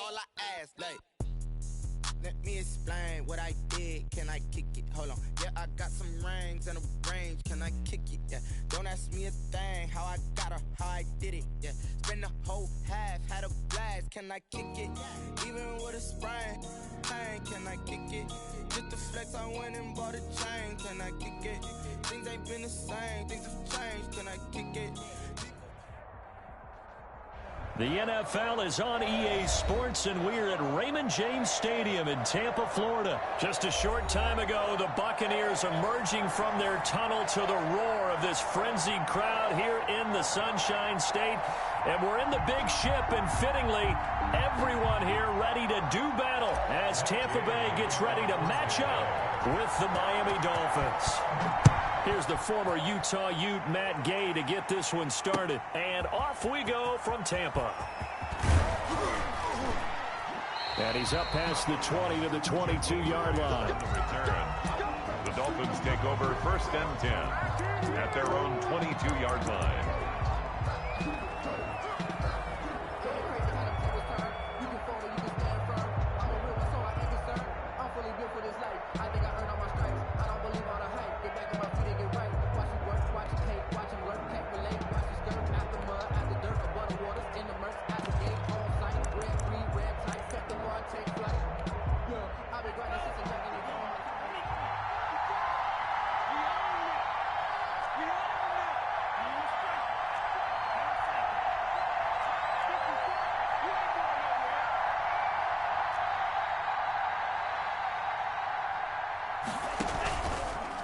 all I ask, like. Let me explain what I did. Can I kick it? Hold on. Yeah, I got some rings and a range. Can I kick it? Yeah. Don't ask me a thing. How I got her, how I did it. Yeah. Spend the whole half, had a blast. Can I kick it? Even with a sprain, pain. Can I kick it? Just the flex, I went and bought a chain. Can I kick it? Things ain't been the same. Things have changed. Can I kick it? The NFL is on EA Sports, and we're at Raymond James Stadium in Tampa, Florida. Just a short time ago, the Buccaneers emerging from their tunnel to the roar of this frenzied crowd here in the Sunshine State. And we're in the big ship, and fittingly, everyone here ready to do battle as Tampa Bay gets ready to match up with the Miami Dolphins. Here's the former Utah Ute, Matt Gay, to get this one started. And off we go from Tampa. And he's up past the 20 to the 22-yard line. The Dolphins take over 1st and 10 at their own 22-yard line.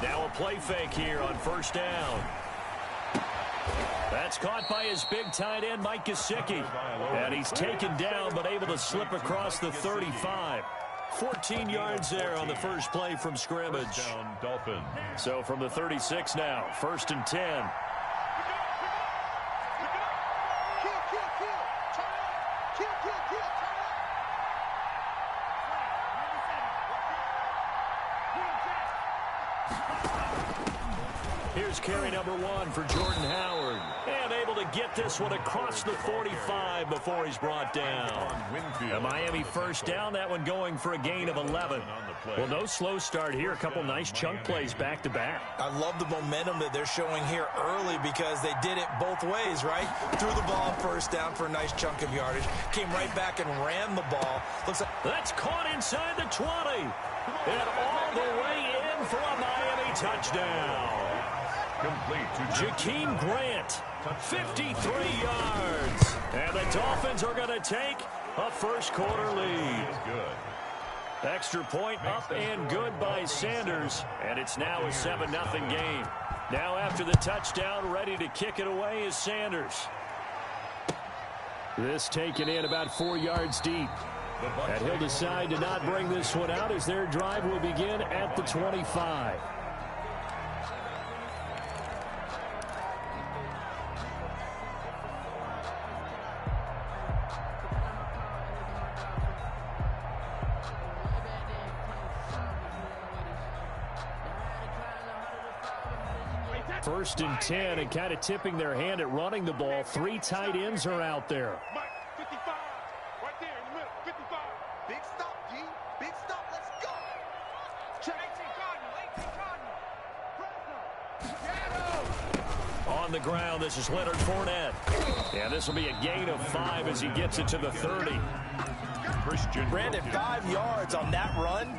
Now a play fake here on 1st down. That's caught by his big tight end, Mike Gesicki. And he's taken down, but able to slip across the 35. 14 yards there on the first play from scrimmage. So from the 36 now, 1st and 10. Here's carry number 1 for Jordan Howard. And able to get this one across the 45 before he's brought down. A Miami 1st down, that one going for a gain of 11. Well, no slow start here. A couple nice chunk plays back-to-back. I love the momentum that they're showing here early because they did it both ways, right? Threw the ball 1st down for a nice chunk of yardage. Came right back and ran the ball. Looks like that's caught inside the 20. And all the way in for a Miami touchdown. Complete to Jakeem Grant, 53 yards. And the Dolphins are going to take a first-quarter lead. Good. Extra point up and good by Sanders. And it's now a 7-0 game. Now after the touchdown, ready to kick it away is Sanders. This taken in about 4 yards deep. And he'll decide to not bring this one out as their drive will begin at the 25. First and 10, and kind of tipping their hand at running the ball. 3 tight ends are out there. 55, right there in the middle, 55. Big stop, G. Big stop, let's go. Check. 18 On the ground, this is Leonard Fournette. And this will be a gain of 5 as he gets it to the 30. Brandon, 5 yards on that run.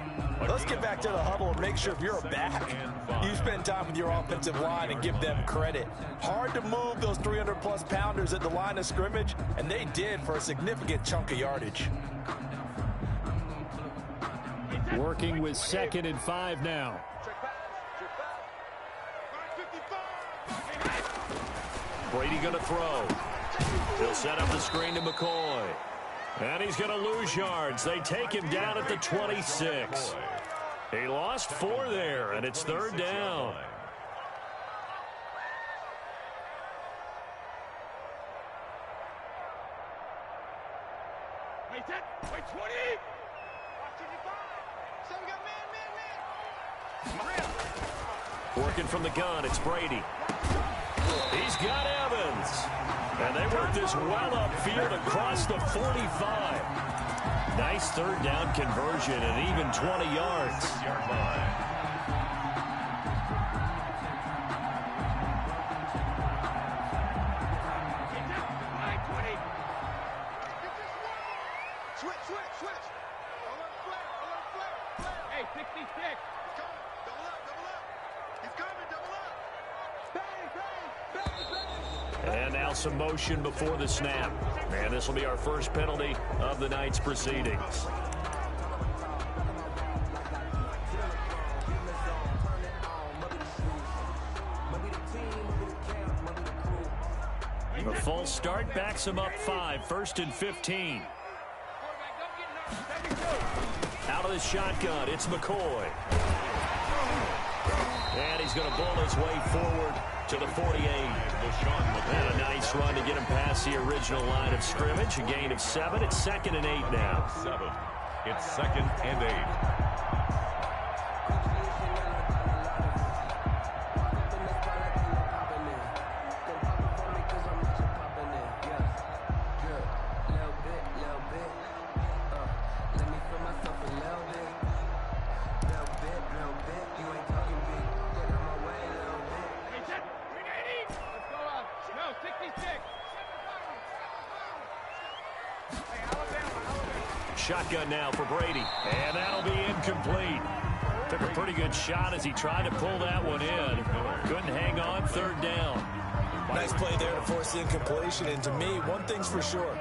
Let's get back to the huddle and make sure if you're a back, you spend time with your offensive line and give them credit. Hard to move those 300-plus pounders at the line of scrimmage, and they did for a significant chunk of yardage. Working with 2nd and 5 now. Brady going to throw. He'll set up the screen to McCoy. And he's going to lose yards. They take him down at the 26. He lost 4 there, and it's 3rd down. Wait, 20. Working from the gun, it's Brady. He's got Evans. And they work this well upfield across the 45. Nice third down conversion and even 20 yards. Switch. Hey, 66. Double up. He's coming, double up. Bang. And now some motion before the snap. And this will be our first penalty of the night's proceedings. The false start backs him up 5, 1st and 15. Out of the shotgun, it's McCoy. And he's going to bull his way forward to the 48. And a nice run to get him past the original line of scrimmage. A gain of 7. It's 2nd and 8 now. 7. It's 2nd and 8. Shotgun now for Brady, and that'll be incomplete. Took a pretty good shot as he tried to pull that one in. Couldn't hang on, 3rd down. Nice play there to force the incompletion, and to me, one thing's for sure.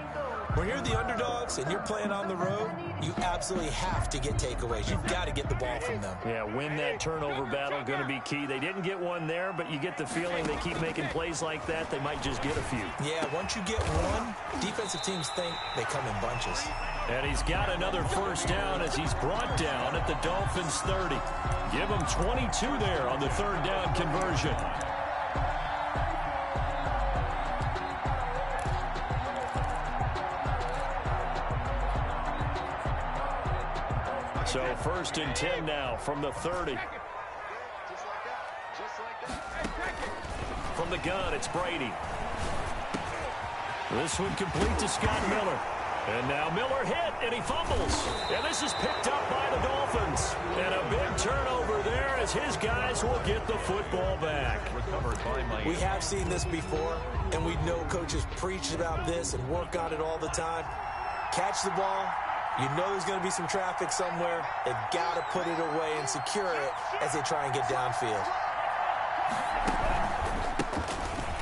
When you're the underdogs and you're playing on the road, you absolutely have to get takeaways. You've got to get the ball from them. Yeah, win that turnover battle, going to be key. They didn't get one there, but you get the feeling they keep making plays like that, they might just get a few. Yeah, once you get one, defensive teams think they come in bunches. And he's got another 1st down as he's brought down at the Dolphins' 30. Give him 22 there on the 3rd down conversion. So 1st and 10 now from the 30. From the gun, it's Brady. This one complete to Scott Miller. And now Miller hit, and he fumbles. And this is picked up by the Dolphins. And a big turnover there as his guys will get the football back. We have seen this before, and we know coaches preach about this and work on it all the time. Catch the ball. You know there's going to be some traffic somewhere. They've got to put it away and secure it as they try and get downfield.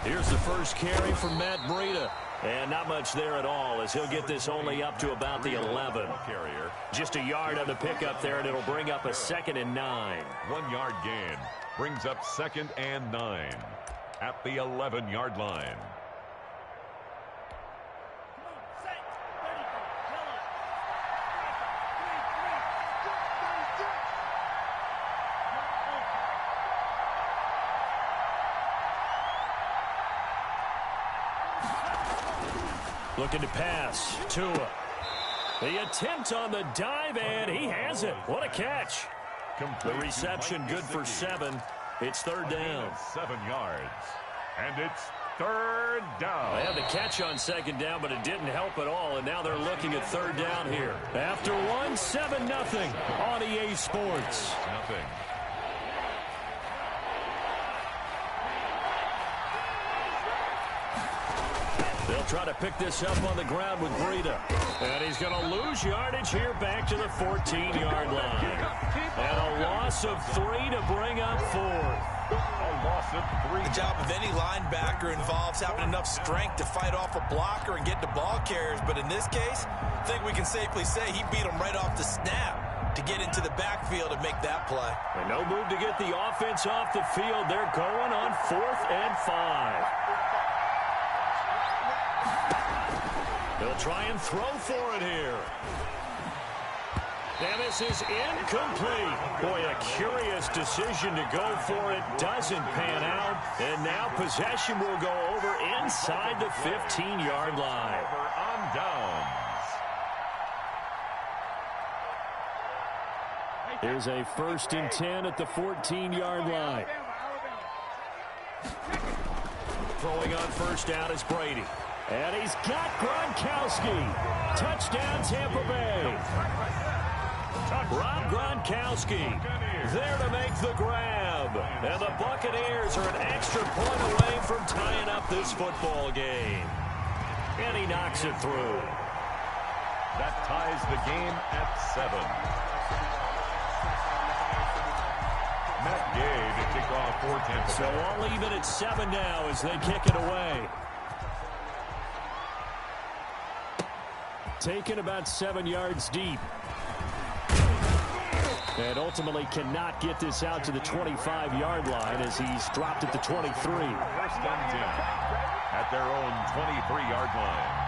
Here's the first carry from Matt Breida. And not much there at all as he'll get this only up to about the 11. Just a yard on the pickup there, and it'll bring up a 2nd and 9. 1 yard gain brings up 2nd and 9 at the 11-yard line. Looking to pass. Tua. The attempt on the dive, and he has it. What a catch. The reception good for 7. It's 3rd down. 7 yards. And it's 3rd down. They had the catch on 2nd down, but it didn't help at all, and now they're looking at 3rd down here. After 1, 7-0 on EA Sports. Nothing. They'll try to pick this up on the ground with Breida. And he's going to lose yardage here back to the 14-yard line. And a loss of 3 to bring up 4th. A loss of 3. The job of any linebacker involves having enough strength to fight off a blocker and get to ball carriers. But in this case, I think we can safely say he beat him right off the snap to get into the backfield and make that play. And no move to get the offense off the field. They're going on 4th and 5. They'll try and throw for it here. And this is incomplete. Boy, a curious decision to go for it. Doesn't pan out. And now possession will go over inside the 15-yard line. On downs. Here's a 1st and 10 at the 14-yard line. Throwing on 1st down is Brady. And he's got Gronkowski. Touchdown, Tampa Bay. Rob Gronkowski there to make the grab. And the Buccaneers are an extra point away from tying up this football game. And he knocks it through. That ties the game at 7. Matt Gay to kick off for Tampa Bay. So all even at 7 now as they kick it away. Taken about 7 yards deep. And ultimately cannot get this out to the 25-yard line as he's dropped at the 23. First and 10 at their own 23-yard line.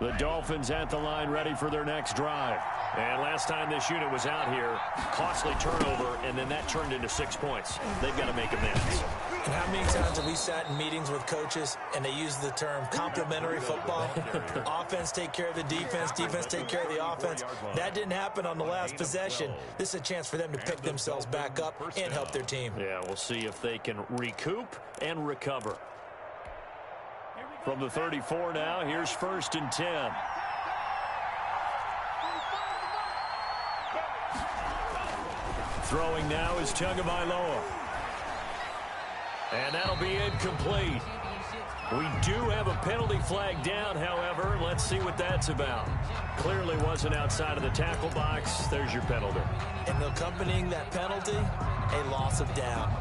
The Dolphins at the line ready for their next drive. And last time this unit was out here, costly turnover, and then that turned into 6 points. They've got to make amends. And how many times have we sat in meetings with coaches and they use the term complementary football? Offense take care of the defense, defense take care of the offense. That didn't happen on the last possession. This is a chance for them to pick themselves back up and help their team. Yeah, we'll see if they can recoup and recover. From the 34 now, here's 1st and 10. Throwing now is Tagovailoa. And that'll be incomplete. We do have a penalty flag down, however. Let's see what that's about. Clearly wasn't outside of the tackle box. There's your penalty. And accompanying that penalty, a loss of down.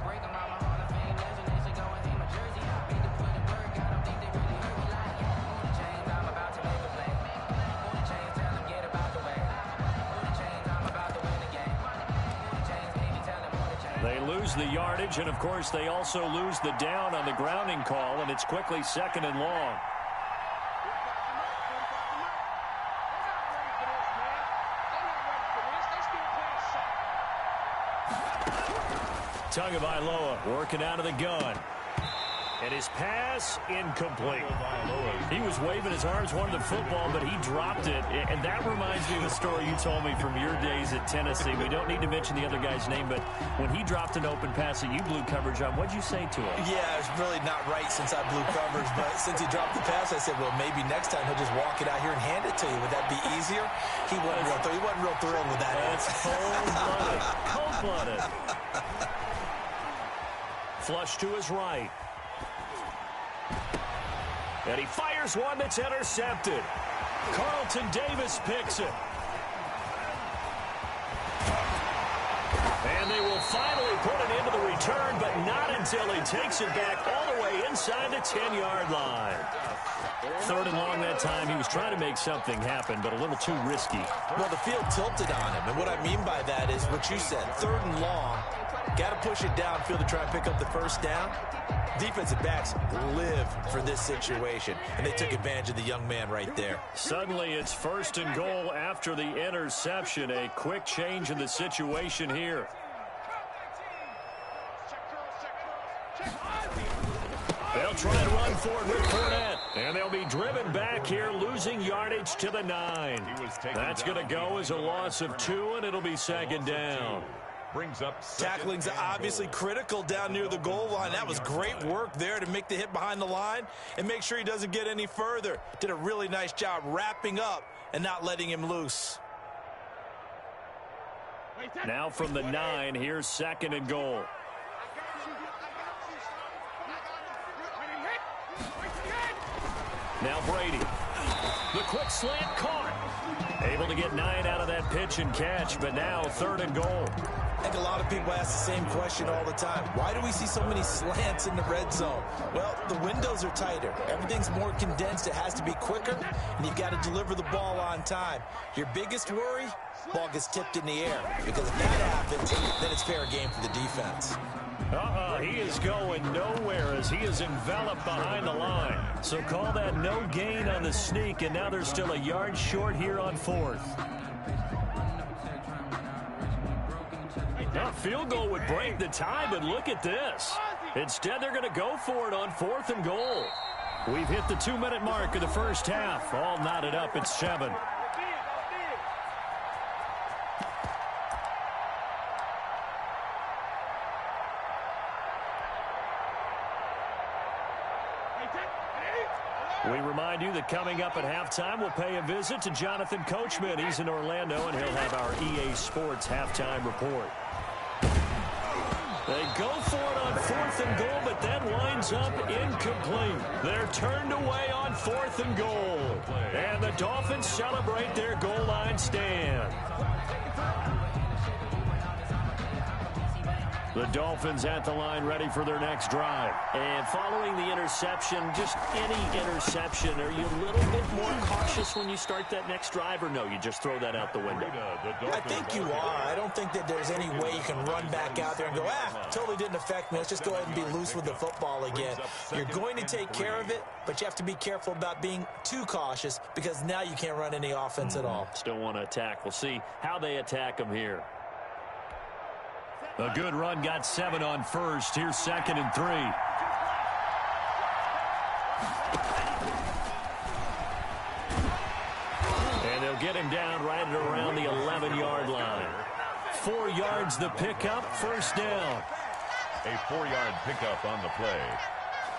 They lose the yardage, and of course they also lose the down on the grounding call, and it's quickly 2nd and long. Tagovailoa working out of the gun. And his pass incomplete. He was waving his arms, wanted the football, but he dropped it. And that reminds me of a story you told me from your days at Tennessee. We don't need to mention the other guy's name, but when he dropped an open pass that you blew coverage on, what'd you say to him? Yeah, it's really not right since I blew coverage, but since he dropped the pass, I said, well, maybe next time he'll just walk it out here and hand it to you. Would that be easier? He wasn't real thrilled with that. That's cold-blooded. Cold-blooded. Flush to his right. And he fires one that's intercepted. Carlton Davis picks it. And they will finally put it into the return, but not until he takes it back all the way inside the 10-yard line. 3rd and long that time. He was trying to make something happen, but a little too risky. Well, the field tilted on him, and what I mean by that is what you said. 3rd and long. Got to push it downfield to try and pick up the first down. Defensive backs live for this situation, and they took advantage of the young man right there. Suddenly it's 1st and goal after the interception. A quick change in the situation here. They'll try and run for it with Fournette, and they'll be driven back here, losing yardage to the 9. That's going to go as a loss of 2, and it'll be 2nd down. Brings up tackling's obviously critical down near the goal line. That was great work there to make the hit behind the line and make sure he doesn't get any further. Did a really nice job wrapping up and not letting him loose. Now from the 9, here's 2nd and goal. Now Brady. The quick slant caught. Able to get 9 out of that pitch and catch, but now 3rd and goal. I think a lot of people ask the same question all the time. Why do we see so many slants in the red zone? Well, the windows are tighter. Everything's more condensed. It has to be quicker, and you've got to deliver the ball on time. Your biggest worry, ball gets tipped in the air, because if that happens, then it's fair game for the defense. He is going nowhere as he is enveloped behind the line. So call that no gain on the sneak, and now they're still a yard short here on 4th. Now, field goal would break the tie, but look at this. Instead, they're going to go for it on 4th and goal. We've hit the 2-minute mark of the first half. All knotted up at 7. We remind you that coming up at halftime, we'll pay a visit to Jonathan Coachman. He's in Orlando, and he'll have our EA Sports halftime report. They go for it on 4th and goal, but that winds up incomplete. They're turned away on 4th and goal. And the Dolphins celebrate their goal line stand. The Dolphins at the line ready for their next drive. And following the interception, just any interception, are you a little bit more cautious when you start that next drive, or no, you just throw that out the window? I think you are. I don't think that there's any way you can run back out there and go, totally didn't affect me. Let's just go ahead and be loose with the football again. You're going to take care of it, but you have to be careful about being too cautious because now you can't run any offense at all. Still want to attack. We'll see how they attack them here. A good run, got 7 on first. Here's 2nd and 3. And they'll get him down right at around the 11-yard line. 4 yards the pickup, first down. A 4-yard pickup on the play.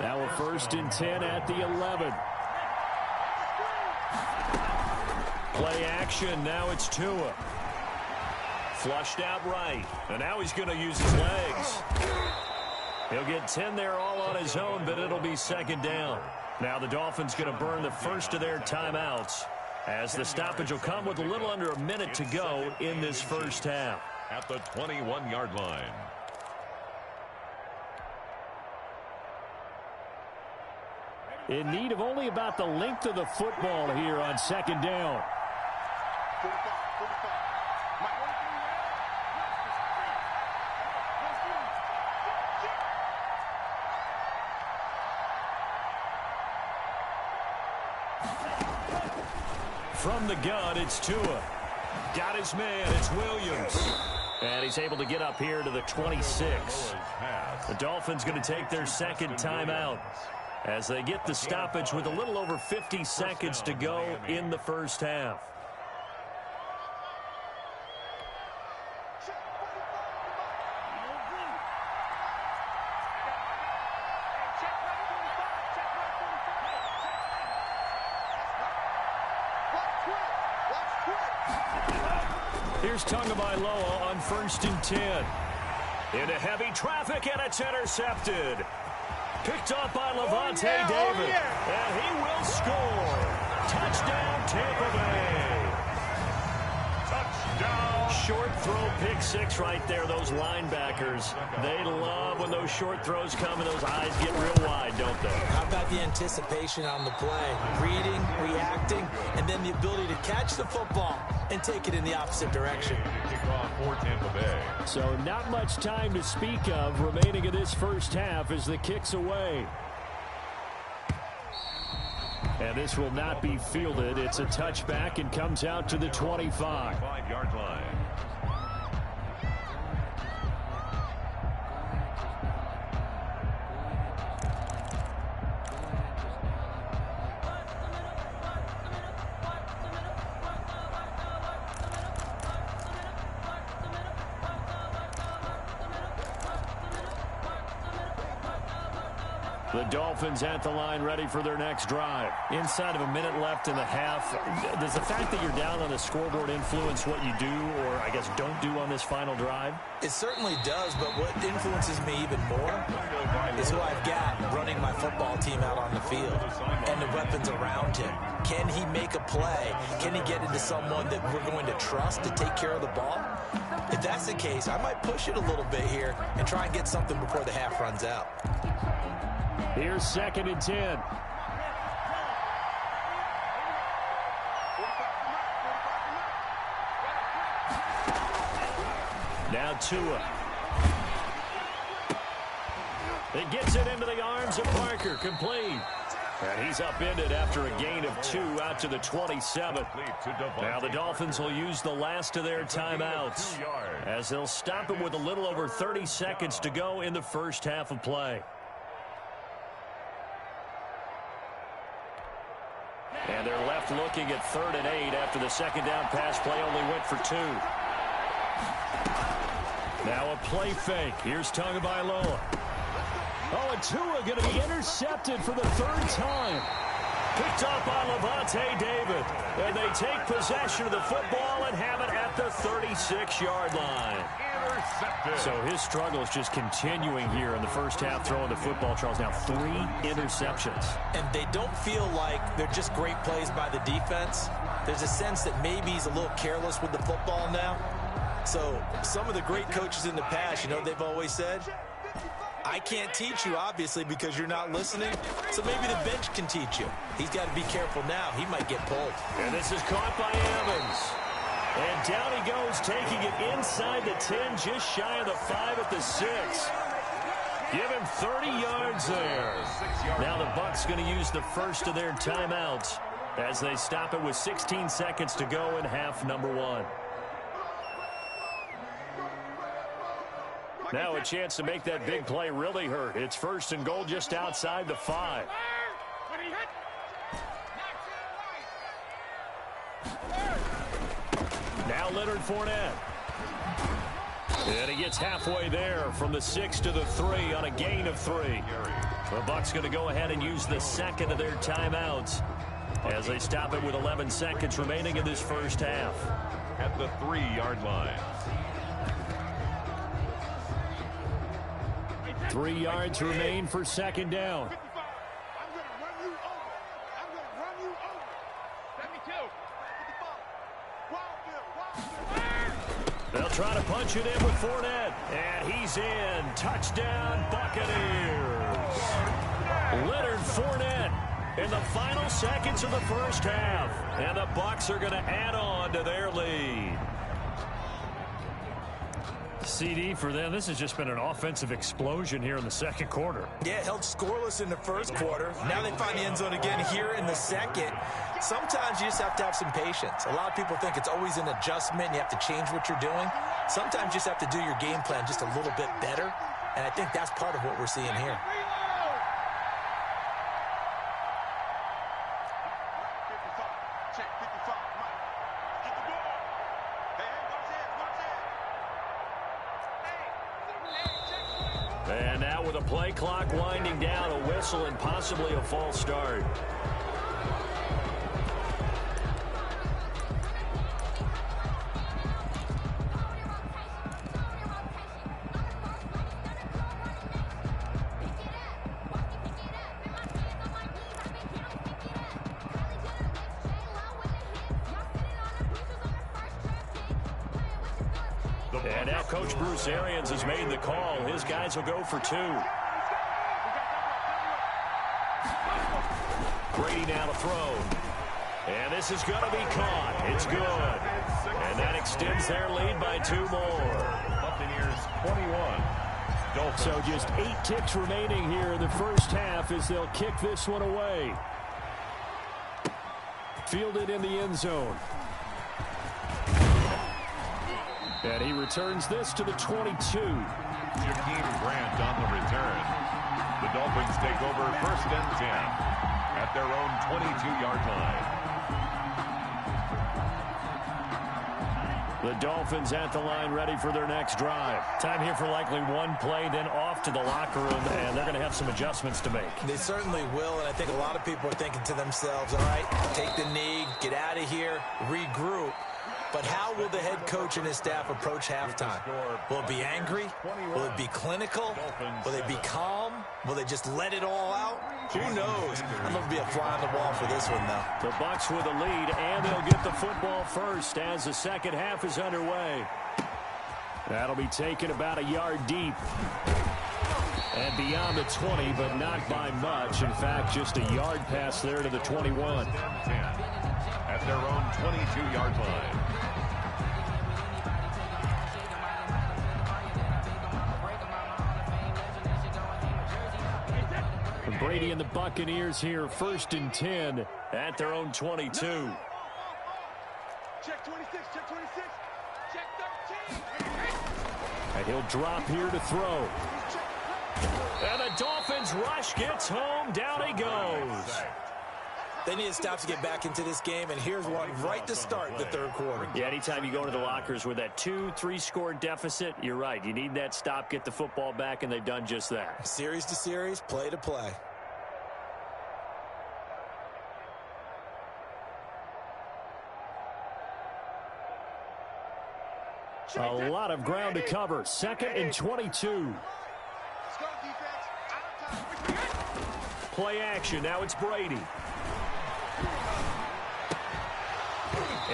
Now a 1st and 10 at the 11. Play action, now it's Tua. Flushed out right, and now he's going to use his legs. He'll get 10 there all on his own, but it'll be 2nd down. Now the Dolphins going to burn the first of their timeouts as the stoppage will come with a little under a minute to go in this first half. At the 21-yard line. In need of only about the length of the football here on 2nd down. From the gun, it's Tua. Got his man, it's Williams. And he's able to get up here to the 26. The Dolphins going to take their 2nd timeout as they get the stoppage with a little over 50 seconds to go in the first half. Here's Tagovailoa on 1st and 10. Into heavy traffic, and it's intercepted. Picked up by Levante David. And he will score. Touchdown, Tampa Bay. Touchdown. Short throw, pick 6 right there. Those linebackers, they love when those short throws come and those eyes get real wide, don't they? How about the anticipation on the play? Reading, reacting, and then the ability to catch the football and take it in the opposite direction. Kickoff for Tampa Bay. So not much time to speak of remaining in this first half as the kick's away. And this will not be fielded. It's a touchback and comes out to the 25. 5-yard line. The Dolphins at the line ready for their next drive. Inside of a minute left in the half. Does the fact that you're down on the scoreboard influence what you do or, I guess, don't do on this final drive? It certainly does, but what influences me even more is who I've got running my football team out on the field and the weapons around him. Can he make a play? Can he get into someone that we're going to trust to take care of the ball? If that's the case, I might push it a little bit here and try and get something before the half runs out. Here's 2nd and 10. Now Tua. It gets it into the arms of Parker, complete. And he's upended after a gain of 2 out to the 27. Now the Dolphins will use the last of their timeouts as they'll stop him with a little over 30 seconds to go in the first half of play. And they're left looking at 3rd and 8 after the 2nd down pass play only went for 2. Now a play fake. Here's Tagovailoa. Oh, and Tua going to be intercepted for the 3rd time. Picked up by Levante David. And they take possession of the football and have it at the 36-yard line. So his struggle is just continuing here in the first half, throwing the football. Charles, now 3 interceptions. And they don't feel like they're just great plays by the defense. There's a sense that maybe he's a little careless with the football now. So some of the great coaches in the past, you know, they've always said, I can't teach you, obviously, because you're not listening. So maybe the bench can teach you. He's got to be careful now. He might get pulled. And this is caught by Evans. And down he goes, taking it inside the 10, just shy of the 5 at the 6. Give him 30 yards there. Now the Bucs going to use the first of their timeouts as they stop it with 16 seconds to go in half number 1. Now a chance to make that big play really hurt. It's 1st and goal just outside the 5. Now Leonard Fournette. And he gets halfway there from the 6 to the 3 on a gain of 3. The Bucs going to go ahead and use the second of their timeouts as they stop it with 11 seconds remaining in this first half. At the 3-yard line. 3 yards remain for second down. They'll try to punch it in with Fournette. And he's in. Touchdown, Buccaneers. Leonard Fournette in the final seconds of the first half. And the Bucs are going to add on to their lead. CD for them, this has just been an offensive explosion here in the second quarter. Yeah, held scoreless in the first quarter. Now they find the end zone again here in the second. Sometimes you just have to have some patience. A lot of people think it's always an adjustment. You have to change what you're doing. Sometimes you just have to do your game plan just a little bit better. And I think that's part of what we're seeing here. And now with a play clock winding down, a whistle and possibly a false start. And now Coach Bruce Arians has made the call. His guys will go for 2. Brady now to throw. And this is going to be caught. It's good. And that extends their lead by 2 more. Buccaneers 21. Dolphins. So just 8 ticks remaining here in the first half as they'll kick this one away. Fielded in the end zone. And he returns this to the 22. Jakeem Grant on the return. The Dolphins take over 1st and 10 at their own 22-yard line. The Dolphins at the line ready for their next drive. Time here for likely one play, then off to the locker room, and they're going to have some adjustments to make. They certainly will, and I think a lot of people are thinking to themselves, all right, take the knee, get out of here, regroup. But how will the head coach and his staff approach halftime? Will it be angry? Will it be clinical? Will they be calm? Will they just let it all out? Who knows? I'm going to be a fly on the wall for this one, though. The Bucs with a lead, and they'll get the football first as the second half is underway. That'll be taken about a yard deep. And beyond the 20, but not by much. In fact, just a yard pass there to the 21. At their own 22-yard line. Brady and the Buccaneers here, 1st and 10 at their own 22. Check 26, check 26, check 13. And he'll drop here to throw. And the Dolphins rush gets home. Down he goes. They need to stop to get back into this game, and here's one right to start the third quarter. Yeah, anytime you go into the lockers with that 2-3 score deficit, you're right. You need that stop, get the football back, and they've done just that. Series to series, play to play. A lot of ground to cover. 2nd and 22. Play action. Now it's Brady.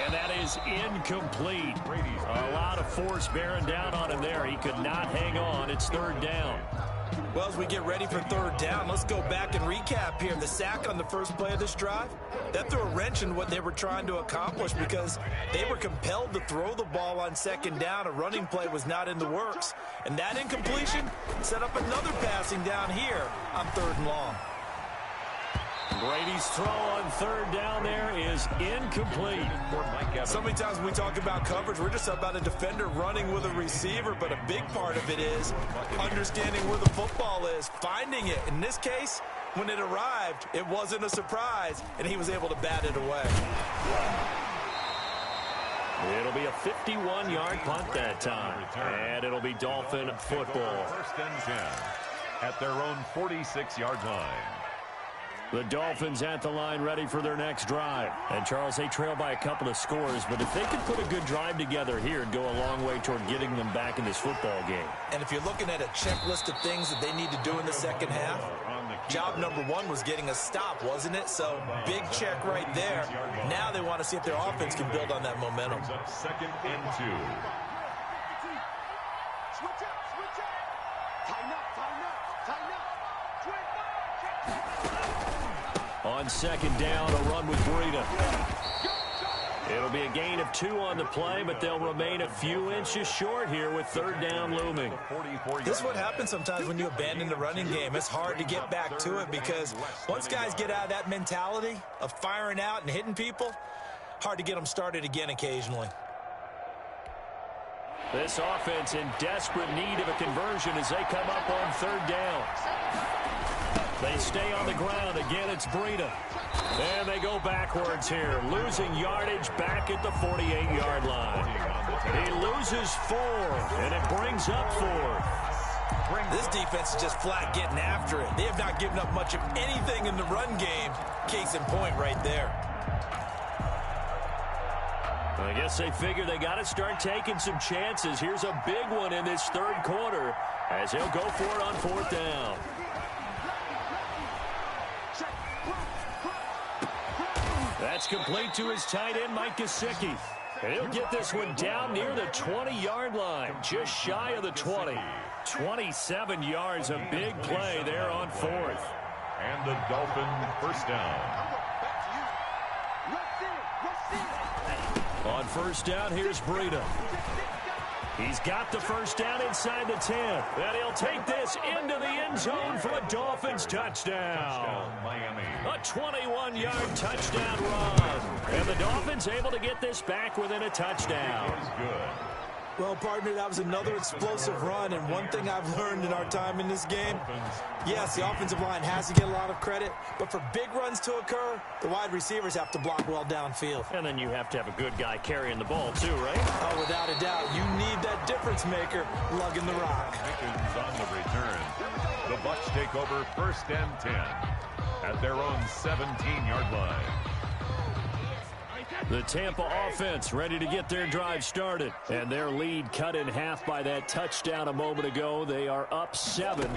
And that is incomplete. A lot of force bearing down on him there. He could not hang on. It's 3rd down. Well, as we get ready for 3rd down, let's go back and recap here. The sack on the first play of this drive, that threw a wrench in what they were trying to accomplish because they were compelled to throw the ball on 2nd down. A running play was not in the works. And that incompletion set up another passing down here on 3rd and long. Brady's throw on 3rd down there is incomplete. So many times when we talk about coverage, we're just about a defender running with a receiver, but a big part of it is understanding where the football is, finding it. In this case, when it arrived, it wasn't a surprise, and he was able to bat it away. It'll be a 51-yard punt that time, and it'll be Dolphin football. 1st and 10 at their own 46-yard line. The Dolphins at the line ready for their next drive. And, Charles, they trail by a couple of scores, but if they could put a good drive together here, it'd go a long way toward getting them back in this football game. And if you're looking at a checklist of things that they need to do in the 2nd half, job number 1 was getting a stop, wasn't it? So, big check right there. Now they want to see if their offense can build on that momentum. 2nd and 2. Switch up, switch up. Tighten up, tighten up, tighten up. On 2nd down, a run with Breida. It'll be a gain of 2 on the play, but they'll remain a few inches short here with 3rd down looming. This is what happens sometimes when you abandon the running game. It's hard to get back to it because once guys get out of that mentality of firing out and hitting people, hard to get them started again occasionally. This offense in desperate need of a conversion as they come up on 3rd down. They stay on the ground. Again, it's Breida. And they go backwards here, losing yardage back at the 48-yard line. He loses 4, and it brings up 4. This defense is just flat getting after it. They have not given up much of anything in the run game. Case in point right there. I guess they figure they got to start taking some chances. Here's a big one in this 3rd quarter as he'll go for it on 4th down. That's complete to his tight end, Mike Gesicki. And he'll get this one down near the 20-yard line, just shy of the 20. 27 yards, a big play there on 4th. And the Dolphin 1st down. On 1st down, here's Breida. He's got the 1st down inside the 10. And he'll take this into the end zone for a Dolphins touchdown. Miami. A 21-yard touchdown run. And the Dolphins able to get this back within a touchdown. Good. Well, partner, that was another explosive run, and one thing I've learned in our time in this game, yes, the offensive line has to get a lot of credit, but for big runs to occur, the wide receivers have to block well downfield. And then you have to have a good guy carrying the ball, too, right? Oh, without a doubt, you need that difference maker lugging the rock. Pickens on the return. The Bucs take over 1st and 10 at their own 17-yard line. The Tampa offense ready to get their drive started. And their lead cut in half by that touchdown a moment ago. They are up 7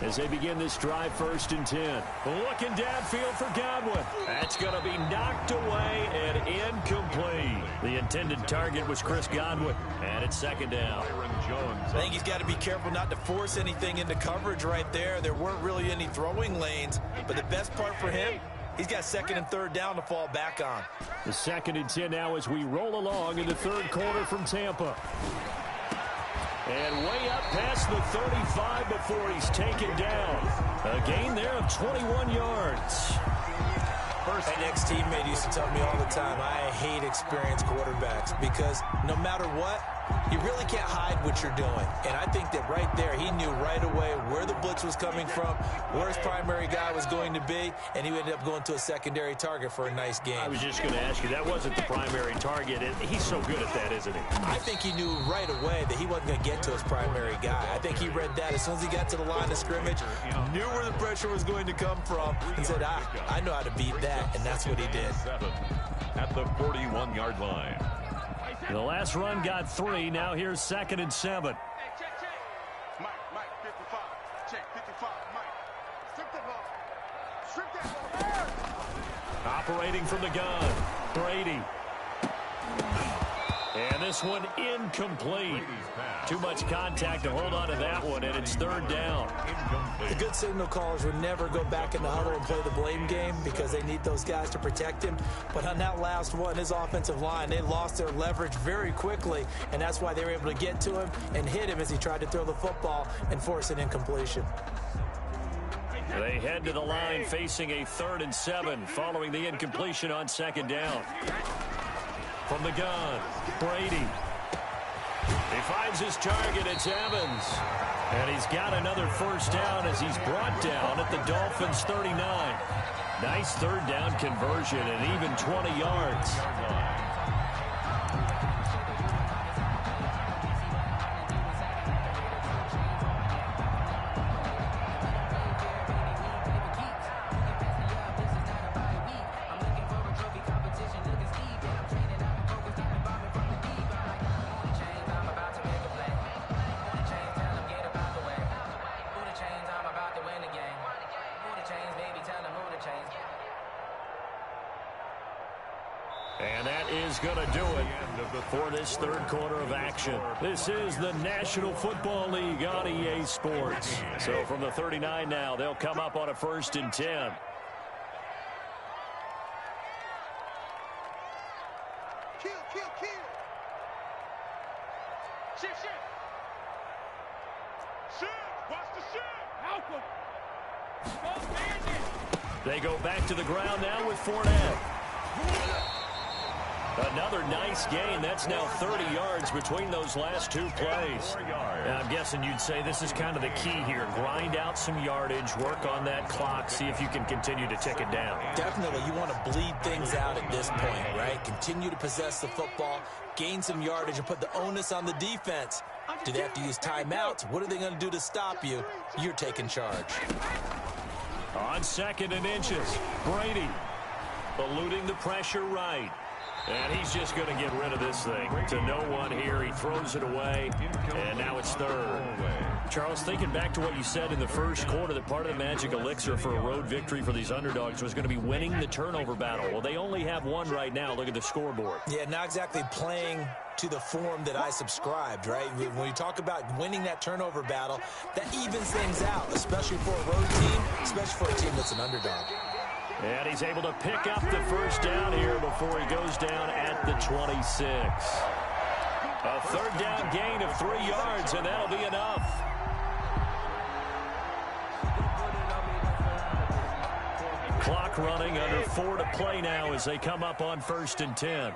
as they begin this drive 1st and 10. Looking downfield for Godwin. That's going to be knocked away and incomplete. The intended target was Chris Godwin. And it's 2nd down. I think he's got to be careful not to force anything into coverage right there. There weren't really any throwing lanes. But the best part for him, he's got 2nd and 3rd down to fall back on. The 2nd and 10 now as we roll along in the 3rd quarter from Tampa. And way up past the 35 before he's taken down. A gain there of 21 yards. An ex-teammate used to tell me all the time, I hate experienced quarterbacks because no matter what, you really can't hide what you're doing. And I think that right there, he knew right away where the blitz was coming from, where his primary guy was going to be, and he ended up going to a secondary target for a nice game. I was just going to ask you, that wasn't the primary target. He's so good at that, isn't he? I think he knew right away that he wasn't going to get to his primary guy. I think he read that as soon as he got to the line of scrimmage, knew where the pressure was going to come from, and said, I know how to beat that, and that's what he did. At the 41-yard line. The last run got 3. Now here's 2nd and 7. Check. Mike, 55. Check, 55. Mike. Strip that ball. Strip that ball. Operating from the gun. Brady. And this one incomplete. Too much contact to hold on to that one, and it's 3rd down. The good signal callers would never go back in the huddle and play the blame game because they need those guys to protect him. But on that last one, his offensive line, they lost their leverage very quickly, and that's why they were able to get to him and hit him as he tried to throw the football and force an incompletion. They head to the line facing a 3rd and 7 following the incompletion on 2nd down. From the gun, Brady. He finds his target. It's Evans. And he's got another 1st down as he's brought down at the Dolphins' 39. Nice 3rd down conversion and even 20 yards. And that is going to do it for this 3rd quarter of action. This is the National Football League on EA Sports. So from the 39 now, they'll come up on a 1st and 10. Kill. Shift. Watch the shift. Help him. They go back to the ground now with Fournette. Another nice gain. That's now 30 yards between those last 2 plays. Now, I'm guessing you'd say this is kind of the key here. Grind out some yardage, work on that clock, see if you can continue to tick it down. Definitely, you want to bleed things out at this point, right? Continue to possess the football, gain some yardage, and put the onus on the defense. Do they have to use timeouts? What are they going to do to stop you? You're taking charge. On 2nd and inches, Brady eluding the pressure right. And he's just going to get rid of this thing to no one here. He throws it away, and now it's 3rd. Charles, thinking back to what you said in the 1st quarter, that part of the magic elixir for a road victory for these underdogs was going to be winning the turnover battle. Well, they only have one right now. Look at the scoreboard. Yeah, not exactly playing to the form that I subscribed, right? When you talk about winning that turnover battle, that evens things out, especially for a road team, especially for a team that's an underdog. And he's able to pick up the 1st down here before he goes down at the 26. A 3rd down gain of 3 yards, and that'll be enough. Clock running, under 4 to play now as they come up on 1st and 10.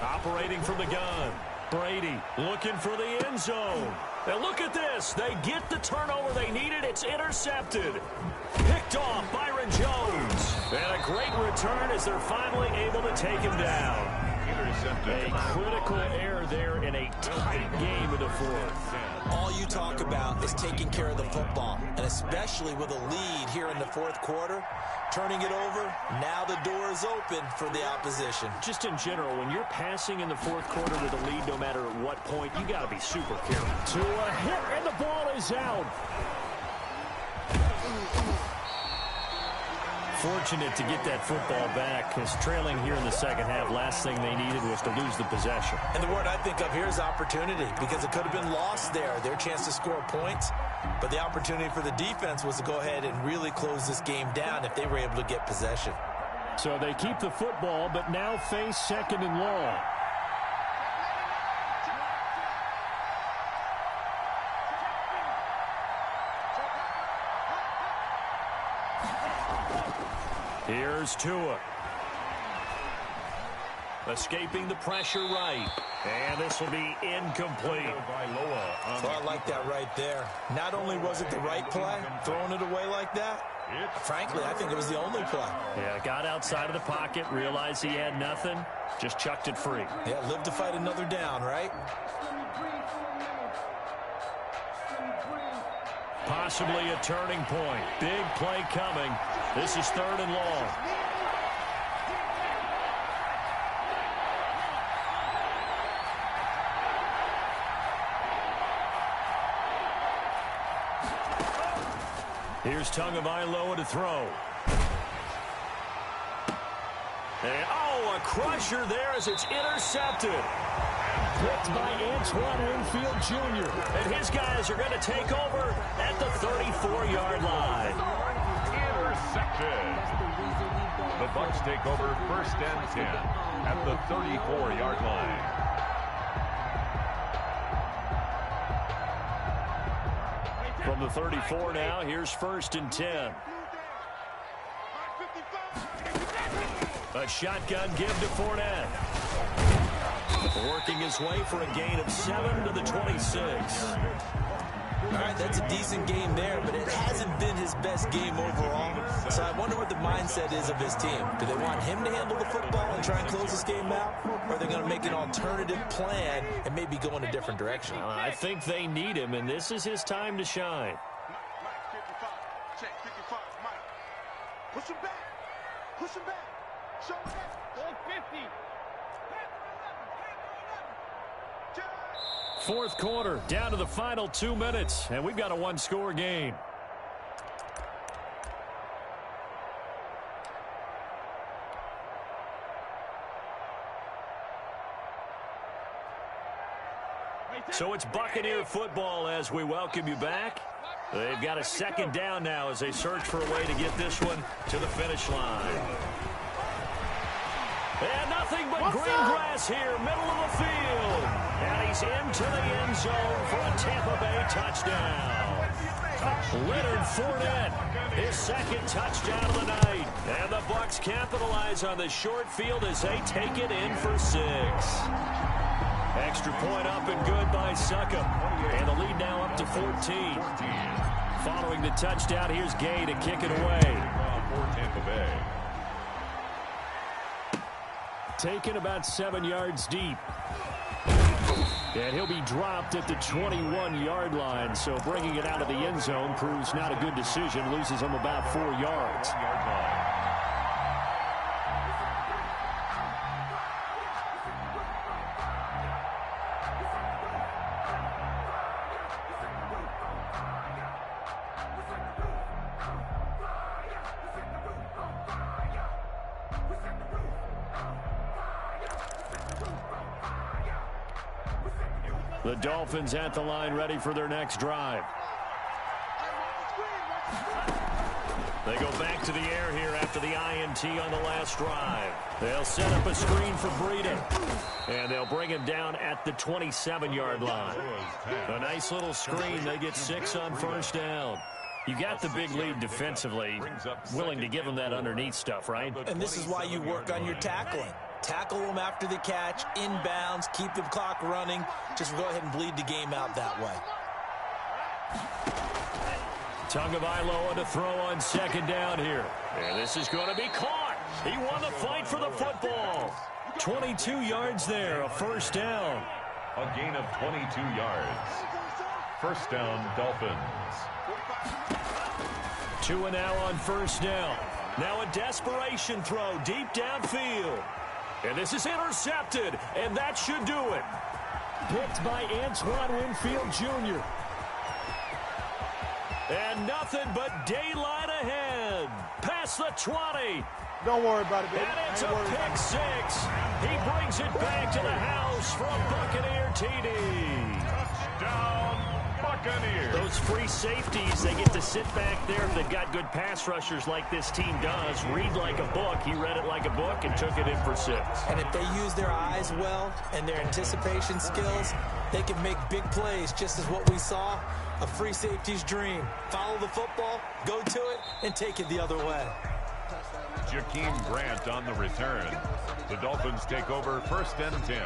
Operating from the gun, Brady looking for the end zone. And look at this. They get the turnover they needed. It's intercepted. Picked off Byron Jones. And a great return as they're finally able to take him down. A critical error there in a tight game in the 4th. All you talk about is taking care of the football, and especially with a lead here in the 4th quarter, turning it over, now the door is open for the opposition. Just in general, when you're passing in the 4th quarter with a lead, no matter at what point, you got to be super careful. To a hit, and the ball is out. Fortunate to get that football back, because trailing here in the 2nd half, last thing they needed was to lose the possession. And the word I think of here is opportunity, because it could have been lost there, their chance to score points. But the opportunity for the defense was to go ahead and really close this game down if they were able to get possession. So they keep the football, but now face 2nd and long. Here's Tua. Escaping the pressure right. And this will be incomplete. So I like that right there. Not only was it the right play, throwing it away like that, frankly, I think it was the only play. Yeah, got outside of the pocket, realized he had nothing, just chucked it free. Yeah, live to fight another down, right? Possibly a turning point. Big play coming. This is 3rd and long. Here's Tagovailoa to throw. And, oh, a crusher there as it's intercepted. Picked by Antoine Winfield Jr. And his guys are going to take over at the 34-yard line. Intercepted. The Bucs take over 1st and 10 at the 34-yard line. From the 34 now, here's 1st and 10. A shotgun give to Fournette. Working his way for a gain of 7 to the 26. All right, that's a decent game there, but it hasn't been his best game overall. So I wonder what the mindset is of his team. Do they want him to handle the football and try and close this game out? Or are they going to make an alternative plan and maybe go in a different direction? I think they need him, and this is his time to shine. Mike, 55. Check, 55. Mike. Push him back. Push him back. Show him that. Go 50. 4th quarter, down to the final 2 minutes, and we've got a 1-score game. So it's Buccaneer football as we welcome you back. They've got a 2nd down now as they search for a way to get this one to the finish line. And nothing but green grass here, middle of the field. And he's into the end zone for a Tampa Bay touchdown. Leonard Fournette, his 2nd touchdown of the night. And the Bucs capitalize on the short field as they take it in for 6. Extra point up and good by Succop. And the lead now up to 14. Following the touchdown, here's Gay to kick it away. For Tampa Bay. Taken about 7 yards deep. And he'll be dropped at the 21-yard line. So bringing it out of the end zone proves not a good decision. Loses him about 4 yards. The Dolphins at the line ready for their next drive. They go back to the air here after the INT on the last drive. They'll set up a screen for Breida. And they'll bring him down at the 27-yard line. A nice little screen. They get 6 on 1st down. You got the big lead defensively. Willing to give them that underneath stuff, right? And this is why you work on your tackling. Tackle them after the catch, inbounds, keep the clock running. Just go ahead and bleed the game out that way. Tagovailoa to throw on 2nd down here. And this is going to be caught. He won the fight for the football. 22 yards there, a 1st down. A gain of 22 yards. 1st down, Dolphins. 2 and now on 1st down. Now a desperation throw deep downfield. And this is intercepted, and that should do it. Picked by Antoine Winfield Jr. And nothing but daylight ahead. Past the 20. Don't worry about it, baby. And it's a pick 6. He brings it back to the house for a Buccaneer TD. Touchdown, Buccaneers. Those free safeties, they get to sit back there if they've got good pass rushers like this team does. Read like a book. He read it like a book and took it in for 6. And if they use their eyes well and their anticipation skills, they can make big plays, just as what we saw. A free safety's dream. Follow the football, go to it, and take it the other way. Jakeem Grant on the return. The Dolphins take over 1st and 10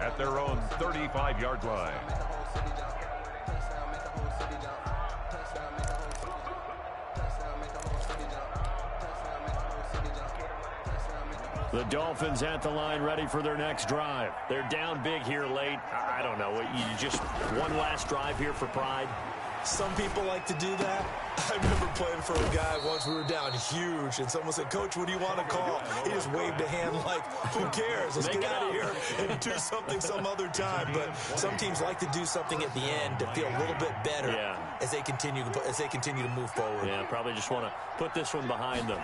at their own 35-yard line. The Dolphins at the line ready for their next drive. They're down big here late. I don't know. You just one last drive here for pride? Some people like to do that. I remember playing for a guy once. We were down huge, and someone said, "Coach, what do you want to call?" He just waved a hand like, "Who cares? Let's get out of here and do something some other time." But some teams like to do something at the end to feel a little bit better as they continue to move forward. Yeah, probably just want to put this one behind them.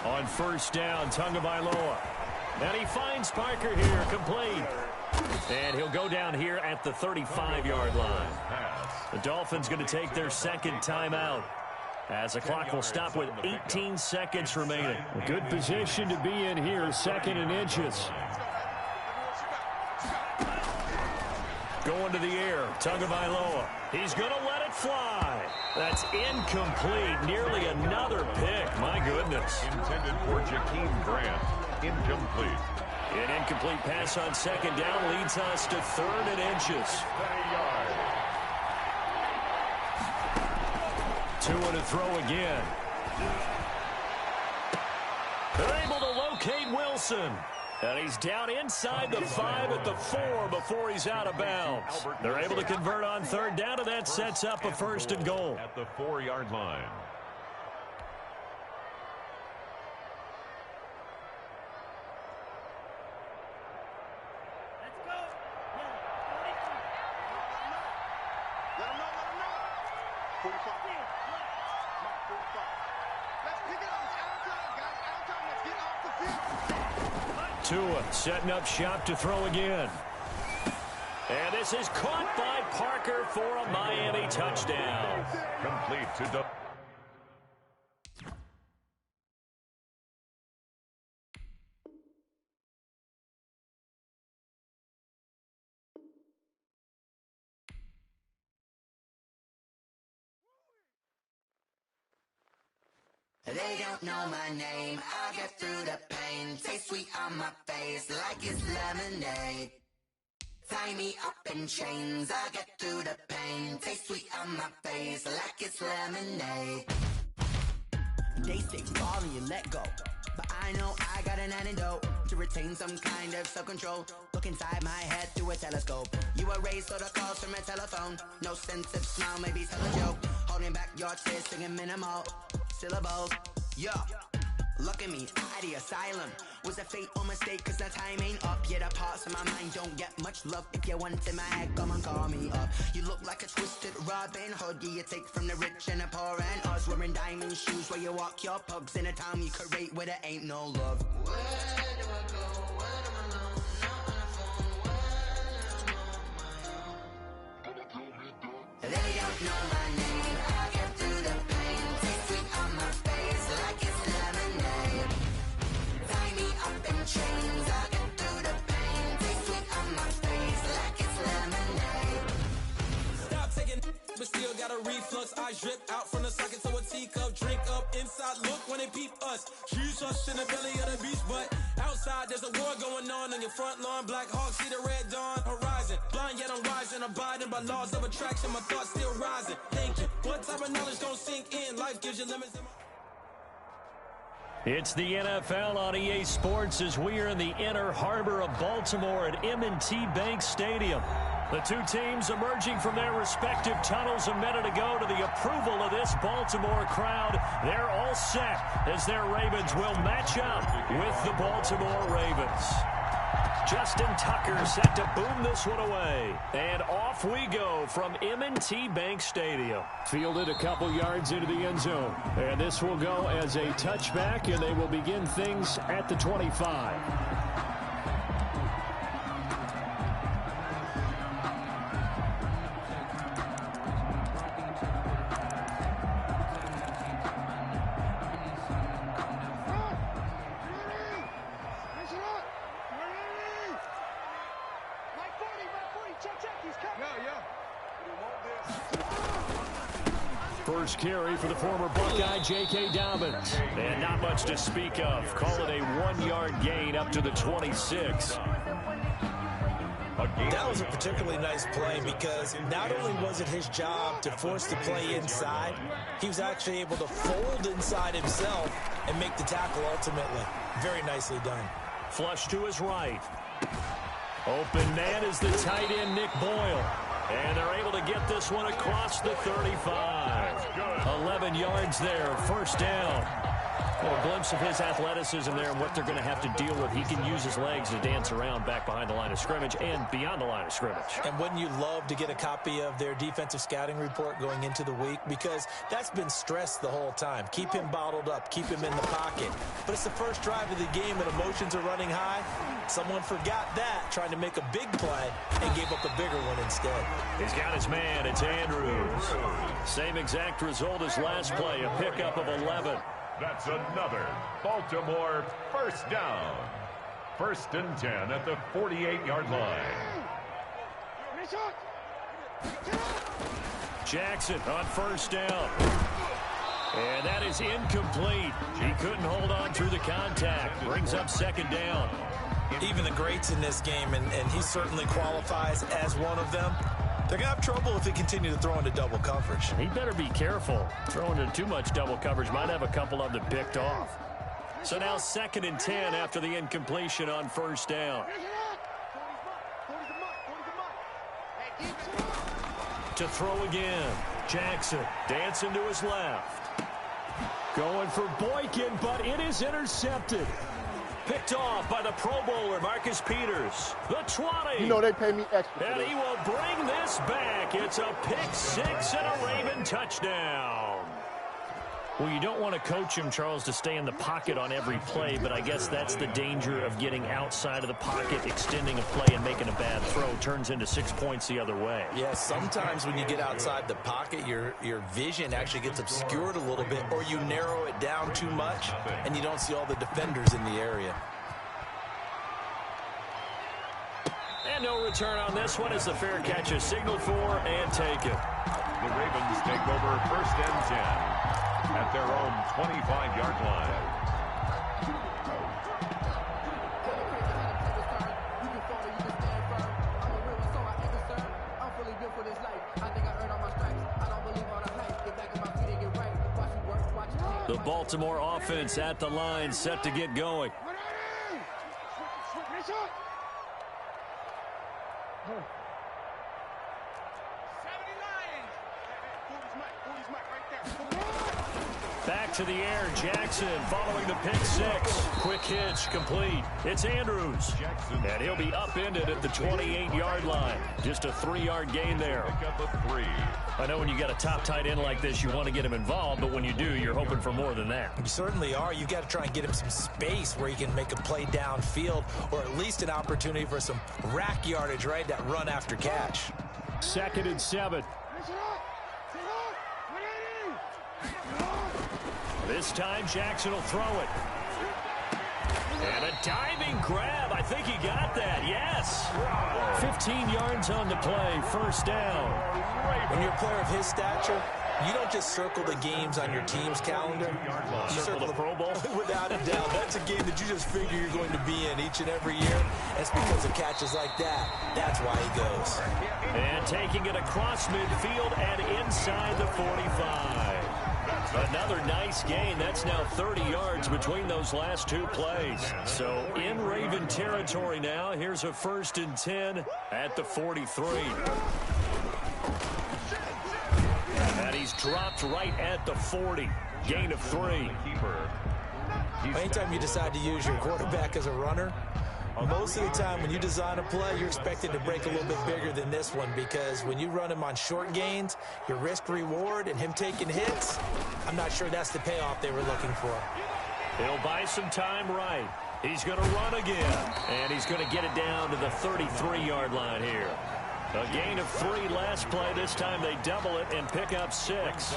On first down, Tagovailoa. And he finds Parker here, complete. And he'll go down here at the 35-yard line. The Dolphins going to take their second timeout, as the clock will stop with 18 seconds remaining. A good position to be in here, second and inches. Going to the air, Tagovailoa. He's going to let it fly. That's incomplete. Nearly another pick. My goodness. Intended for Jakeem Grant. Incomplete. An incomplete pass on second down leads us to third and inches. 2 to throw again. They're able to locate Wilson. And he's down inside the 5 at the 4 before he's out of bounds. They're able to convert on third down, and that sets up a first and goal. At the 4-yard line. Let's go. 45. Mark 45. Let's pick it up. It's out time, guys. Out time. Let's get off the field. Tua setting up shop to throw again. And this is caught by Parker for a Miami touchdown. Complete to the... They don't know my name, I'll get through the pain. Taste sweet on my face like it's lemonade. Tie me up in chains, I'll get through the pain. Taste sweet on my face like it's lemonade. They say fall and you let go, but I know I got an antidote to retain some kind of self-control. Look inside my head through a telescope. You erase all the calls from a telephone. No sense of smile, maybe tell a joke. Holding back your tears, singing minimal syllables. Yo, look at me, at the asylum. Was a fate or mistake, cause the time ain't up. Yet the parts of my mind don't get much love. If you want in my head, come and call me up. You look like a twisted Robin Hood. Yeah, you take from the rich and the poor and us. Wearing diamond shoes where you walk your pugs in a town you create where there ain't no love. Where do I go? When I'm alone? Not on the phone. When I'm on my own. They don't know my name. I get through the pain. Taste sweet on my face like it's lemonade. Tie me up in chains. I get through the pain. Taste sweet on my face like it's lemonade. Stop taking, but still got a reflux. Eyes drip out from the socket to a teacup. Drink up inside, look when they peep us. Choose us in the belly of the beast, but outside there's a war going on your front lawn. Black Hawk see the red dawn horizon. Blind yet I'm rising, abiding by laws of attraction. My thoughts still rising. Thinking, what type of knowledge don't sink in? Life gives you limits. It's the NFL on EA Sports as we are in the inner harbor of Baltimore at M&T Bank Stadium. The two teams emerging from their respective tunnels a minute ago to the approval of this Baltimore crowd. They're all set as their Ravens will match up with the Baltimore Ravens. Justin Tucker set to boom this one away. And off we go from M&T Bank Stadium. Fielded a couple yards into the end zone. And this will go as a touchback, and they will begin things at the 25. First carry for the former Buckeye, J.K. Dobbins. And not much to speak of. Call it a 1-yard gain up to the 26. That was a particularly nice play because not only was it his job to force the play inside, he was actually able to fold inside himself and make the tackle ultimately. Very nicely done. Flush to his right. Open man is the tight end, Nick Boyle. And they're able to get this one across the 35. 11 yards there, first down. Well, a glimpse of his athleticism there and what they're going to have to deal with. He can use his legs to dance around back behind the line of scrimmage and beyond the line of scrimmage. And wouldn't you love to get a copy of their defensive scouting report going into the week? Because that's been stressed the whole time. Keep him bottled up. Keep him in the pocket. But it's the first drive of the game and emotions are running high. Someone forgot that, trying to make a big play and gave up a bigger one instead. He's got his man. It's Andrews. Same exact result as last play, a pickup of 11. That's another Baltimore first down. 1st and 10 at the 48-yard line. Jackson on first down. And that is incomplete. He couldn't hold on through the contact. Brings up 2nd down. Even the greats in this game, and he certainly qualifies as one of them, they're going to have trouble if they continue to throw into double coverage. He better be careful. Throwing into too much double coverage might have a couple of them picked off. So now 2nd and 10 after the incompletion on first down. To throw again. Jackson dancing to his left. Going for Boykin, but it is intercepted. Picked off by the Pro Bowler, Marcus Peters. The 20. You know they pay me extra. And he will bring this back. It's a pick 6 and a Raven touchdown. Well, you don't want to coach him, Charles, to stay in the pocket on every play, but I guess that's the danger of getting outside of the pocket, extending a play, and making a bad throw. Turns into 6 points the other way. Yeah, sometimes when you get outside the pocket, your vision actually gets obscured a little bit, or you narrow it down too much, and you don't see all the defenders in the area. And no return on this one as the fair catch is signaled for and taken. The Ravens take over 1st and 10 at their own 25-yard line. The Baltimore offense at the line, set to get going. Back to the air, Jackson following the pick 6. Quick hitch, complete. It's Andrews. And he'll be upended at the 28-yard line. Just a 3-yard gain there. I know when you got a top tight end like this, you want to get him involved, but when you do, you're hoping for more than that. You certainly are. You've got to try and get him some space where he can make a play downfield, or at least an opportunity for some rack yardage, right? That run after catch. 2nd and 7. This time, Jackson will throw it. And a diving grab. I think he got that. Yes. 15 yards on the play. First down. When you're a player of his stature, you don't just circle the games on your team's calendar. You circle the Pro Bowl. Without a doubt. That's a game that you just figure you're going to be in each and every year. That's because of catches like that. That's why he goes. And taking it across midfield and inside the 45. Another nice gain. That's now 30 yards between those last 2 plays. So in Raven territory now. Here's a 1st and 10 at the 43. And he's dropped right at the 40. Gain of 3. Anytime you decide to use your quarterback as a runner, most of the time when you design a play, you're expected to break a little bit bigger than this one, because when you run him on short gains, your risk-reward and him taking hits, I'm not sure that's the payoff they were looking for. He'll buy some time right. He's going to run again, and he's going to get it down to the 33-yard line here. A gain of 3 last play. This time they double it and pick up 6.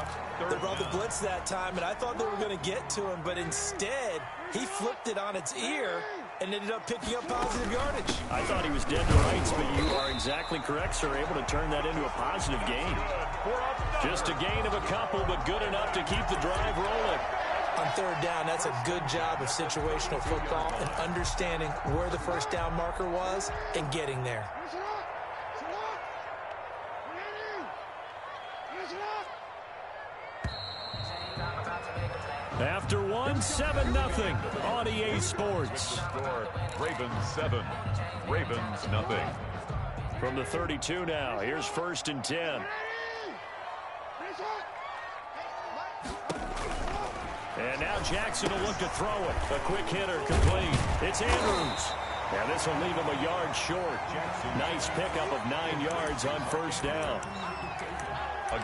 They brought the blitz that time, and I thought they were going to get to him, but instead he flipped it on its ear and ended up picking up positive yardage. I thought he was dead to rights, but you are exactly correct, sir. Able to turn that into a positive gain. Just a gain of a couple, but good enough to keep the drive rolling. On 3rd down, that's a good job of situational football and understanding where the first down marker was and getting there. After 1, 7-0 on EA Sports. Score, Ravens 7, Ravens nothing. From the 32 now, here's 1st and 10. And now Jackson will look to throw it. A quick hitter complete. It's Andrews. And this will leave him a yard short. Nice pickup of 9 yards on 1st down.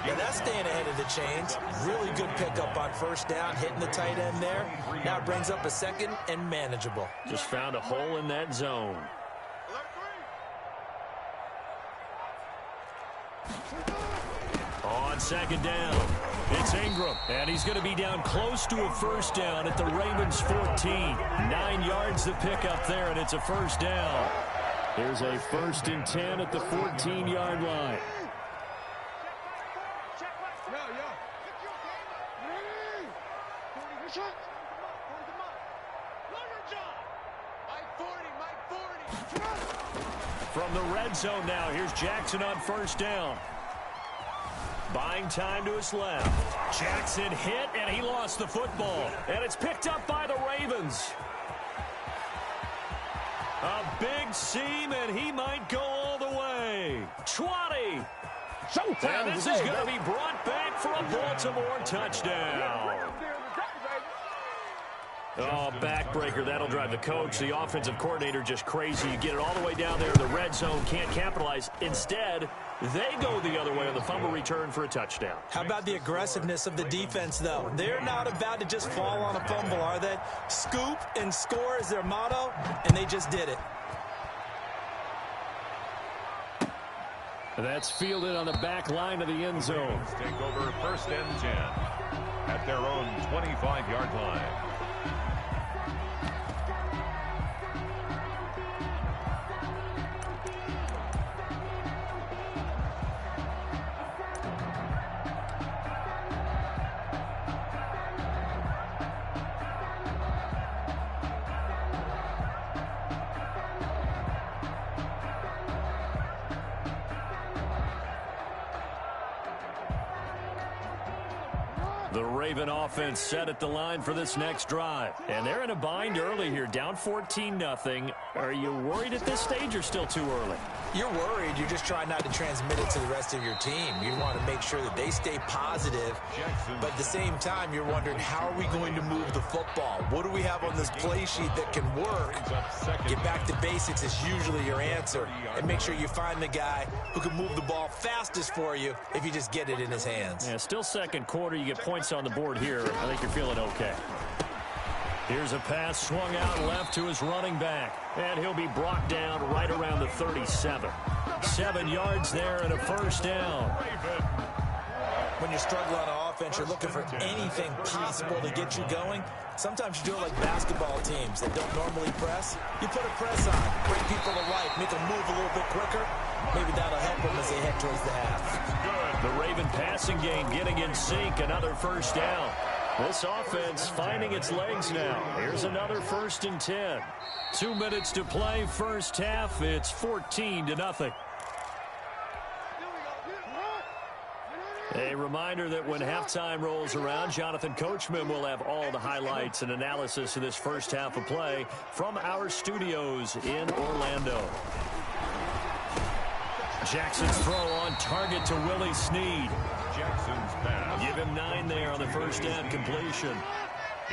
Yeah, that's staying ahead of the chains. Really good pickup on 1st down, hitting the tight end there. Now it brings up a 2nd and manageable. Just found a hole in that zone. On 2nd down, it's Ingram, and he's going to be down close to a 1st down at the Ravens 14. 9 yards to pick up there, and it's a 1st down. Here's a 1st and 10 at the 14-yard line. From the red zone now, here's Jackson on 1st down. Buying time to his left. Jackson hit, and he lost the football. And it's picked up by the Ravens. A big seam, and he might go all the way. 20. And this is going to be brought back for a Baltimore touchdown. Oh, backbreaker. That'll drive the coach. The offensive coordinator just crazy. You get it all the way down there in the red zone. Can't capitalize. Instead, they go the other way on the fumble return for a touchdown. How about the aggressiveness of the defense, though? They're not about to just fall on a fumble, are they? Scoop and score is their motto, and they just did it. That's fielded on the back line of the end zone. Take over 1st and 10 at their own 25-yard line. The Raven offense set at the line for this next drive. And they're in a bind early here, down 14-0. Are you worried at this stage or still too early? You're worried. You're just trying not to transmit it to the rest of your team. You want to make sure that they stay positive. But at the same time, you're wondering, how are we going to move the football? What do we have on this play sheet that can work? Get back to basics is usually your answer. And make sure you find the guy who can move the ball fastest for you if you just get it in his hands. Yeah, still 2nd quarter. You get points on the board here. I think you're feeling okay. Here's a pass swung out left to his running back. And he'll be brought down right around the 37. 7 yards there and a 1st down. When you're struggling on offense, you're looking for anything possible to get you going. Sometimes you do it like basketball teams that don't normally press. You put a press on, bring people to life, make them move a little bit quicker. Maybe that'll help them as they head towards the half. The Raven passing game getting in sync. Another 1st down. This offense finding its legs now. Here's another 1st and 10. 2 minutes to play, 1st half. It's 14-0. A reminder that when halftime rolls around, Jonathan Coachman will have all the highlights and analysis of this 1st half of play from our studios in Orlando. Jackson's throw on target to Willie Snead. Jackson's pass. Give him 9 there on the 1st down completion.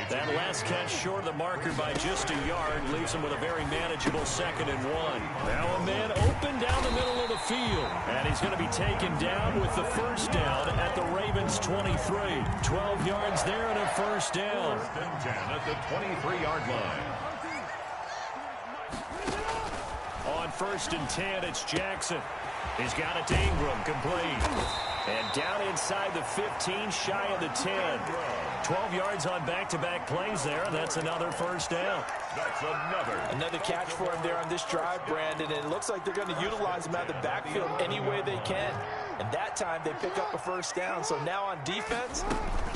That last catch short of the marker by just a yard leaves him with a very manageable 2nd and 1. Now a man open down the middle of the field. And he's going to be taken down with the 1st down at the Ravens 23. 12 yards there and a 1st down. 1st and 10 at the 23-yard line. On 1st and 10, it's Jackson. He's got it to Ingram, complete. And down inside the 15, shy of the 10. 12 yards on back-to-back plays there, and that's another 1st down. That's another catch for him there on this drive, Brandon, and it looks like they're going to utilize him out of the backfield any way they can. And that time they pick up a 1st down. So now on defense,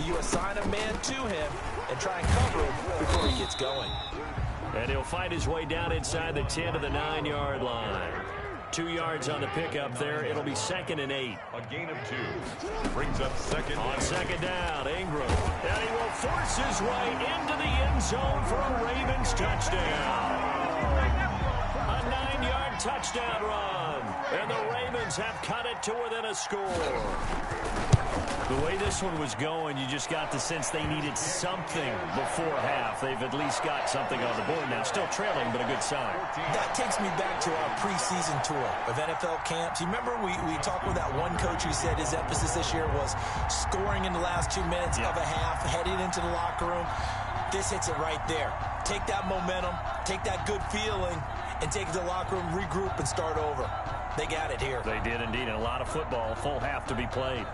you assign a man to him and try and cover him before he gets going. And he'll fight his way down inside the 10 to the 9-yard line. 2 yards on the pickup there. It'll be 2nd and 8. A gain of 2. Brings up 2nd. On 2nd down, Ingram. And he will force his way into the end zone for a Ravens touchdown. A 15-yard touchdown run. And the Ravens have cut it to within a score. The way this one was going, you just got the sense they needed something before half. They've at least got something on the board now. Still trailing, but a good sign. That takes me back to our preseason tour of NFL camps. You remember we talked with that one coach who said his emphasis this year was scoring in the last 2 minutes of a half, heading into the locker room. This hits it right there. Take that momentum, take that good feeling, and take it to the locker room, regroup, and start over. They got it here. They did indeed, and a lot of football, full half to be played.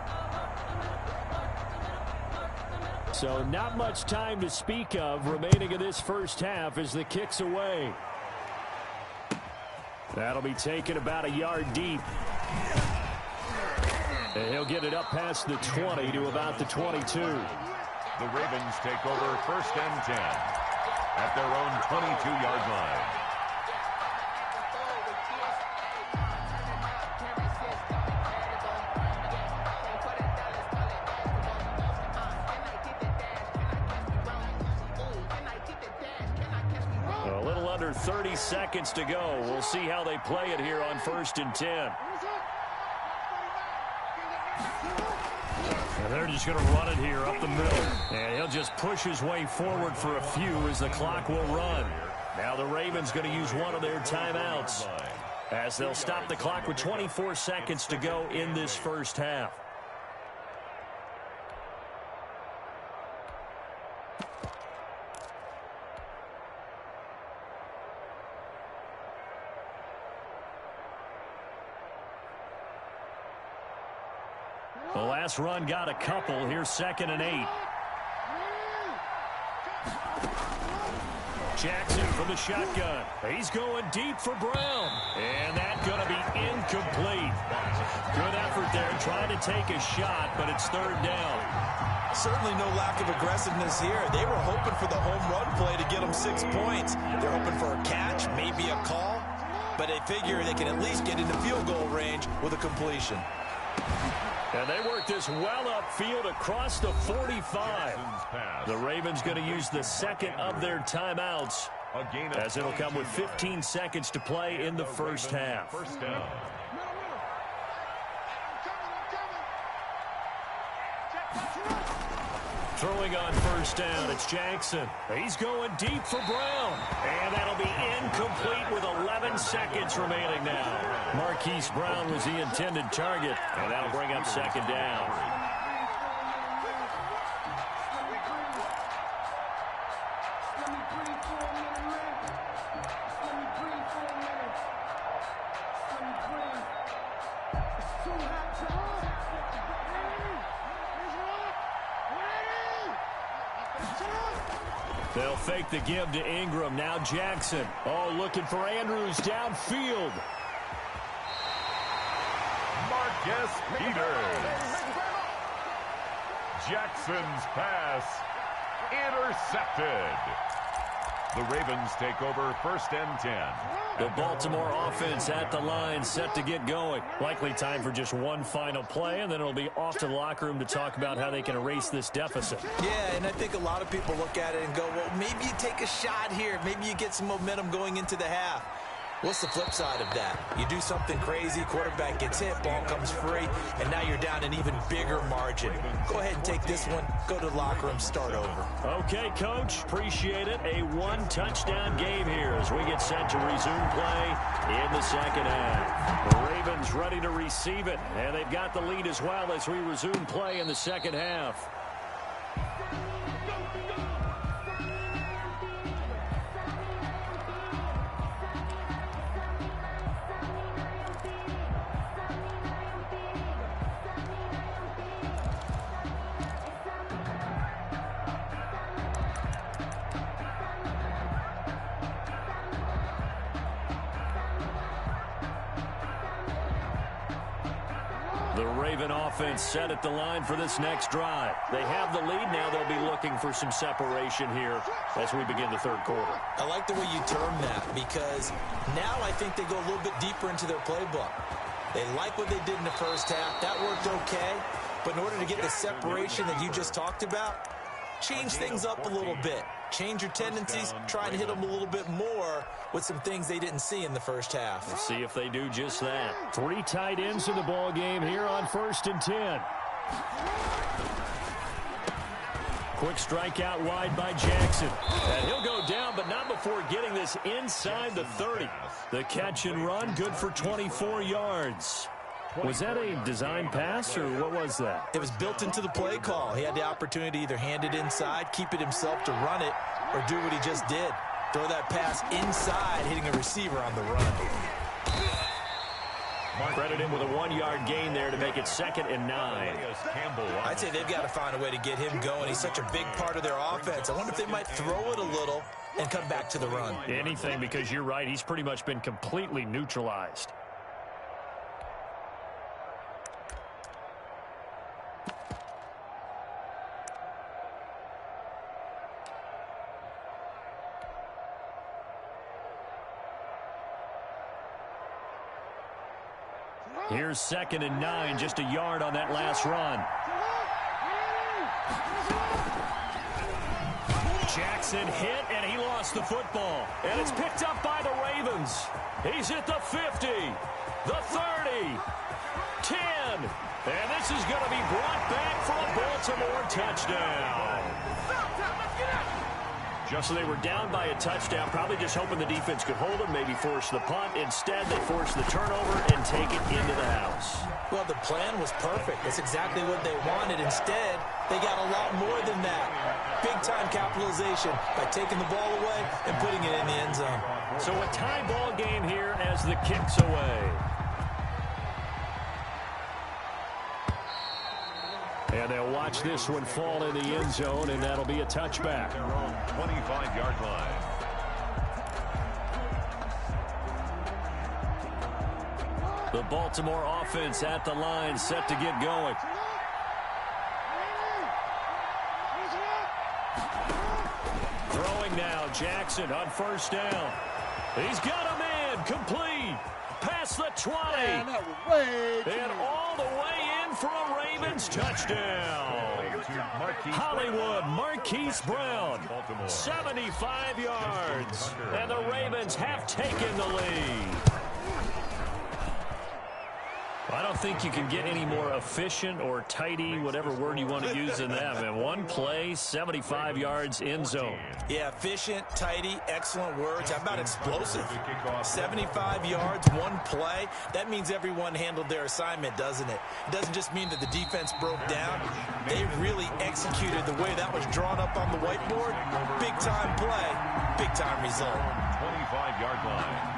So not much time to speak of remaining in this first half as the kick's away. That'll be taken about a yard deep. And he'll get it up past the 20 to about the 22. The Ravens take over 1st and 10 at their own 22-yard line. A little under 30 seconds to go. We'll see how they play it here on 1st and 10. And they're just going to run it here up the middle. And he'll just push his way forward for a few as the clock will run. Now the Ravens going to use one of their timeouts as they'll stop the clock with 24 seconds to go in this first half. The last run got a couple. Here's 2nd and 8. Jackson from the shotgun. He's going deep for Brown. And that's going to be incomplete. Good effort there trying to take a shot, but it's 3rd down. Certainly no lack of aggressiveness here. They were hoping for the home run play to get them 6 points. They're hoping for a catch, maybe a call, but they figure they can at least get into field goal range with a completion. And they work this well upfield across the 45. The Ravens going to use the second of their timeouts as it'll come with 15 seconds to play in the first half. First down. Throwing on 1st down, it's Jackson. He's going deep for Brown. And that'll be incomplete with 11 seconds remaining now. Marquise Brown was the intended target, and that'll bring up 2nd down. They'll fake the give to Ingram. Now Jackson. Oh, looking for Andrews downfield. Marcus Peters. Jackson's pass intercepted. The Ravens take over 1st and 10. The Baltimore offense at the line, set to get going. Likely time for just one final play, and then it'll be off to the locker room to talk about how they can erase this deficit. Yeah, and I think a lot of people look at it and go, well, maybe you take a shot here. Maybe you get some momentum going into the half. What's the flip side of that? You do something crazy, quarterback gets hit, ball comes free, and now you're down an even bigger margin. Go ahead and take this one, go to the locker room, start over. Okay, Coach, appreciate it. A one-touchdown game here as we get set to resume play in the second half. The Ravens ready to receive it, and they've got the lead as well as we resume play in the second half. The Raven offense set at the line for this next drive. They have the lead. Now they'll be looking for some separation here as we begin the third quarter. I like the way you term that because now I think they go a little bit deeper into their playbook. They like what they did in the first half. That worked okay. But in order to get the separation that you just talked about, change things up a little bit. Change your tendencies, try and hit them a little bit more with some things they didn't see in the first half. We'll see if they do just that. 3 tight ends in the ball game here on 1st and 10. Quick strike out wide by Jackson. And he'll go down, but not before getting this inside the 30. The catch and run, good for 24 yards. Was that a design pass, or what was that? It was built into the play call. He had the opportunity to either hand it inside, keep it himself to run it, or do what he just did. Throw that pass inside, hitting a receiver on the run. Credit him with a 1-yard gain there to make it 2nd and 9. I'd say they've got to find a way to get him going. He's such a big part of their offense. I wonder if they might throw it a little and come back to the run. Anything, because you're right. He's pretty much been completely neutralized. Here's 2nd and 9, just a yard on that last run. Jackson hit, and he lost the football. And it's picked up by the Ravens. He's at the 50, the 30, 10. And this is going to be brought back for a Baltimore touchdown. So they were down by a touchdown, probably just hoping the defense could hold them, maybe force the punt. Instead, they forced the turnover and take it into the house. Well, the plan was perfect. That's exactly what they wanted. Instead, they got a lot more than that. Big-time capitalization by taking the ball away and putting it in the end zone. So a tie ball game here as the kick's away. And they'll watch this one fall in the end zone, and that'll be a touchback. 25-yard line. The Baltimore offense at the line, set to get going. Throwing now, Jackson on 1st down. He's got a man, complete. Past the 20. And all the way in for a Ravens touchdown. Hollywood, Marquise Brown, 75 yards. And the Ravens have taken the lead. I don't think you can get any more efficient or tidy, whatever word you want to use in that. And one play, 75 yards in zone. Yeah, efficient, tidy, excellent words. How about explosive? 75 yards, one play. That means everyone handled their assignment, doesn't it? It doesn't just mean that the defense broke down. They really executed the way that was drawn up on the whiteboard. Big-time play, big-time result. 25-yard line.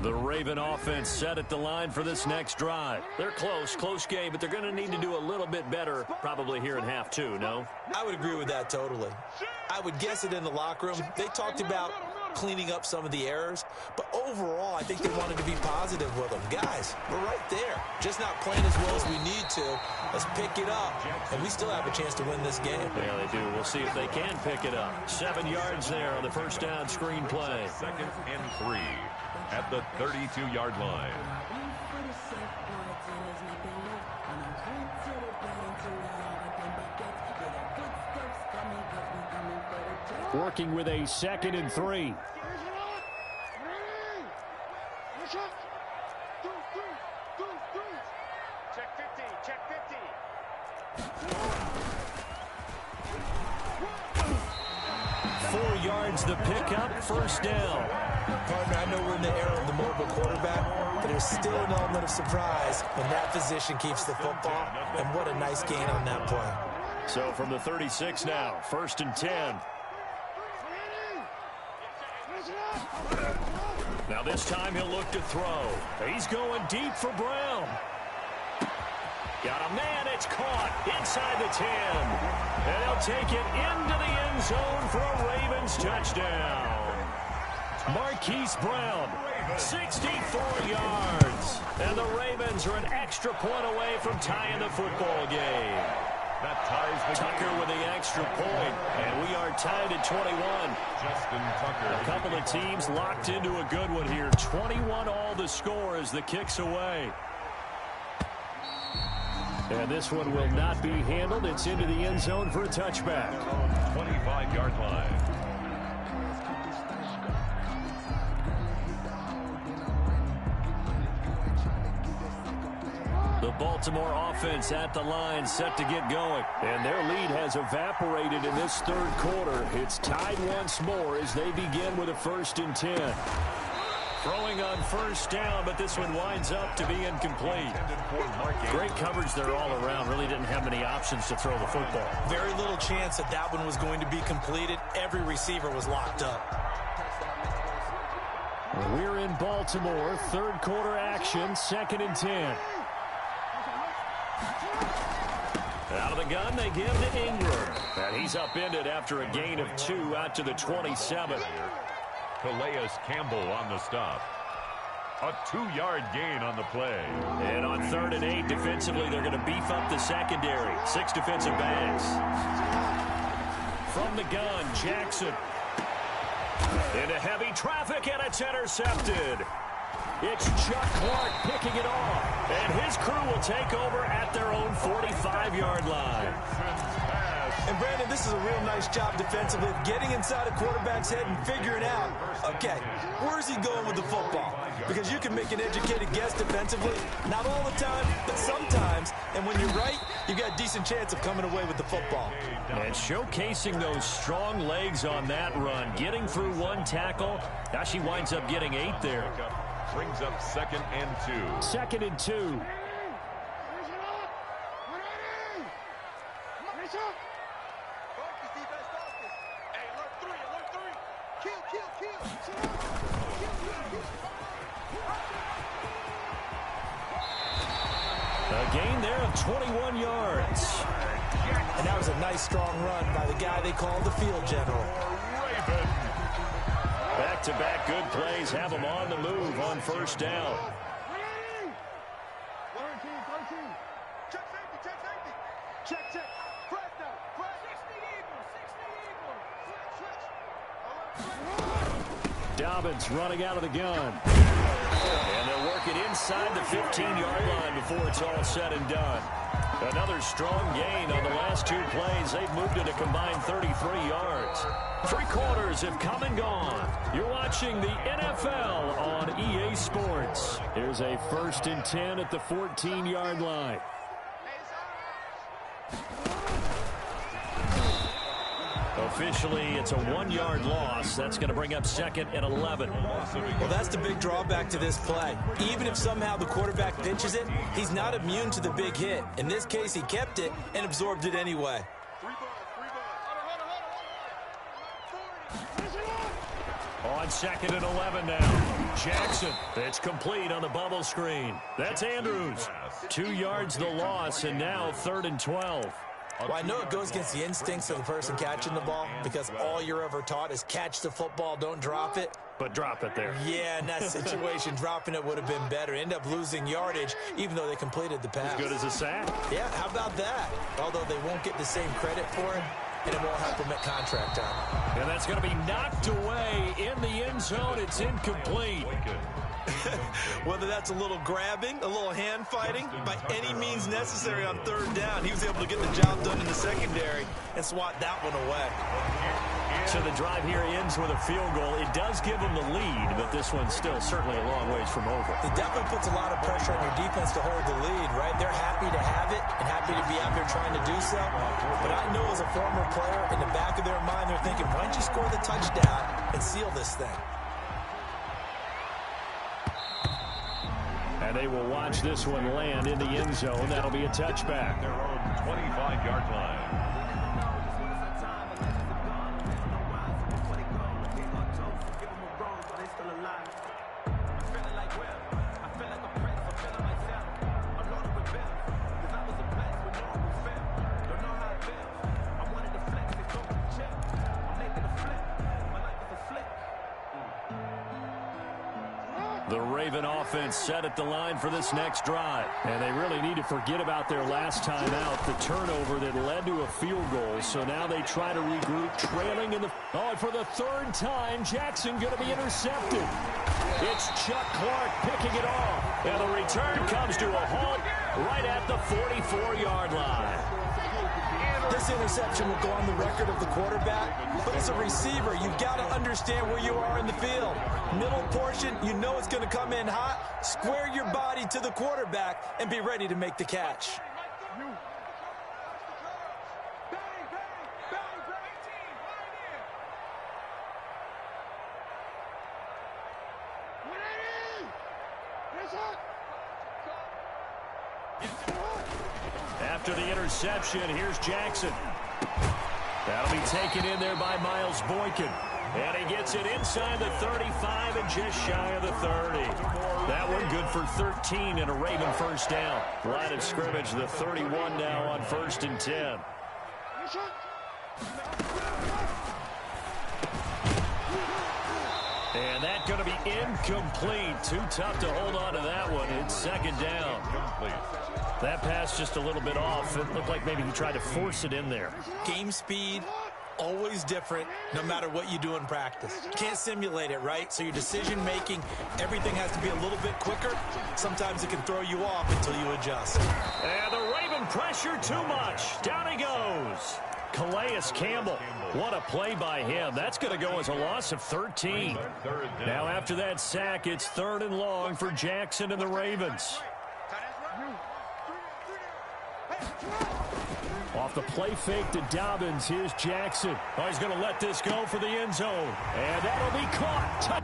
The Raven offense set at the line for this next drive. They're close game, but they're going to need to do a little bit better probably here in half 2, no? I would agree with that totally. I would guess it in the locker room. They talked about cleaning up some of the errors, but overall, I think they wanted to be positive with them. Guys, we're right there. Just not playing as well as we need to. Let's pick it up, and we still have a chance to win this game. Yeah, they do. We'll see if they can pick it up. 7 yards there on the 1st down screen play. 2nd and 3 at the 32-yard line. Working with a 2nd and 3. Check 50, check 50. 4 yards the pickup, 1st down. Partner, I know we're in the era of the mobile quarterback, but there's still an element of surprise when that position keeps the football, and what a nice gain on that play. So from the 36 now, 1st and 10. Now this time he'll look to throw. He's going deep for Brown. Got a man, it's caught inside the 10. And he'll take it into the end zone for a Ravens touchdown. Marquise Brown, 64 yards. And the Ravens are an extra point away from tying the football game. That ties the Tucker game. with the extra point, and we are tied at 21. Justin Tucker. A couple of teams locked into a good one here. 21 all the score as the kick's away. And this one will not be handled. It's into the end zone for a touchback. 25-yard line. The Baltimore offense at the line, set to get going. And their lead has evaporated in this third quarter. It's tied once more as they begin with a 1st and 10. Throwing on first down, but this one winds up to be incomplete. Great coverage there all around. Really didn't have many options to throw the football. Very little chance that that one was going to be completed. Every receiver was locked up. We're in Baltimore. Third quarter action, 2nd and 10. Out of the gun, they give to Ingram. And he's upended after a gain of 2 out to the 27. Calais Campbell on the stop. A 2-yard gain on the play. And on 3rd and 8, defensively, they're going to beef up the secondary. 6 defensive backs. From the gun, Jackson. Into heavy traffic, and it's intercepted. It's Chuck Clark picking it off. And his crew will take over at their own 45-yard line. And, Brandon, this is a real nice job defensively of getting inside a quarterback's head and figuring out, okay, where's he going with the football? Because you can make an educated guess defensively, not all the time, but sometimes. And when you're right, you've got a decent chance of coming away with the football. And showcasing those strong legs on that run, getting through one tackle. Now she winds up getting 8 there. Brings up 2nd and 2. 2nd and 2. A gain there of 21 yards. And that was a nice, strong run by the guy they called the field general. Back-to-back good plays have them on the move on first down. Dobbins running out of the gun. And they'll work it inside the 15-yard line before it's all said and done. Another strong gain on the last 2 plays. They've moved it a combined 33 yards. 3 quarters have come and gone. You're watching the NFL on EA Sports. Here's a 1st and 10 at the 14-yard line. Officially, it's a 1-yard loss. That's going to bring up 2nd and 11. Well, that's the big drawback to this play. Even if somehow the quarterback pitches it, he's not immune to the big hit. In this case, he kept it and absorbed it anyway. On 2nd and 11 now. Jackson. It's complete on the bubble screen. That's Andrews. 2 yards the loss, and now 3rd and 12. Well, I know it goes against the instincts of the person catching the ball because all you're ever taught is catch the football, don't drop it. But drop it there. Yeah, in that situation, dropping it would have been better. End up losing yardage, even though they completed the pass. As good as a sack. Yeah, how about that? Although they won't get the same credit for it, and it won't help them at contract time. And that's going to be knocked away in the end zone. It's incomplete. Whether that's a little grabbing, a little hand fighting, by any means necessary on 3rd down, he was able to get the job done in the secondary and swat that one away. So the drive here ends with a field goal. It does give them the lead, but this one's still certainly a long ways from over. It definitely puts a lot of pressure on your defense to hold the lead, right? They're happy to have it and happy to be out there trying to do so. But I know as a former player, in the back of their mind, they're thinking, why don't you score the touchdown and seal this thing? And they will watch this one land in the end zone. That'll be a touchback. Their own 25-yard line. The Raven offense set at the line for this next drive. And they really need to forget about their last time out, the turnover that led to a field goal. So now they try to regroup, trailing in the... Oh, and for the third time, Jackson going to be intercepted. It's Chuck Clark picking it off. And the return comes to a halt right at the 44-yard line. This interception will go on the record of the quarterback, but as a receiver, you've got to understand where you are in the field. Middle portion, you know it's going to come in hot. Square your body to the quarterback and be ready to make the catch. After the interception, here's Jackson. That'll be taken in there by Miles Boykin. And he gets it inside the 35 and just shy of the 30. That one good for 13 and a Raven first down. Line of scrimmage, the 31 now on 1st and 10. And that's going to be incomplete. Too tough to hold on to that one. It's second down. That pass just a little bit off. It looked like maybe he tried to force it in there. Game speed, always different, no matter what you do in practice. Can't simulate it, right? So your decision-making, everything has to be a little bit quicker. Sometimes it can throw you off until you adjust. And the Raven pressure too much. Down he goes. Calais Campbell. What a play by him. That's going to go as a loss of 13. Now after that sack, it's 3rd and long for Jackson and the Ravens. Off the play fake to Dobbins, here's Jackson. Oh, he's going to let this go for the end zone. And that'll be caught.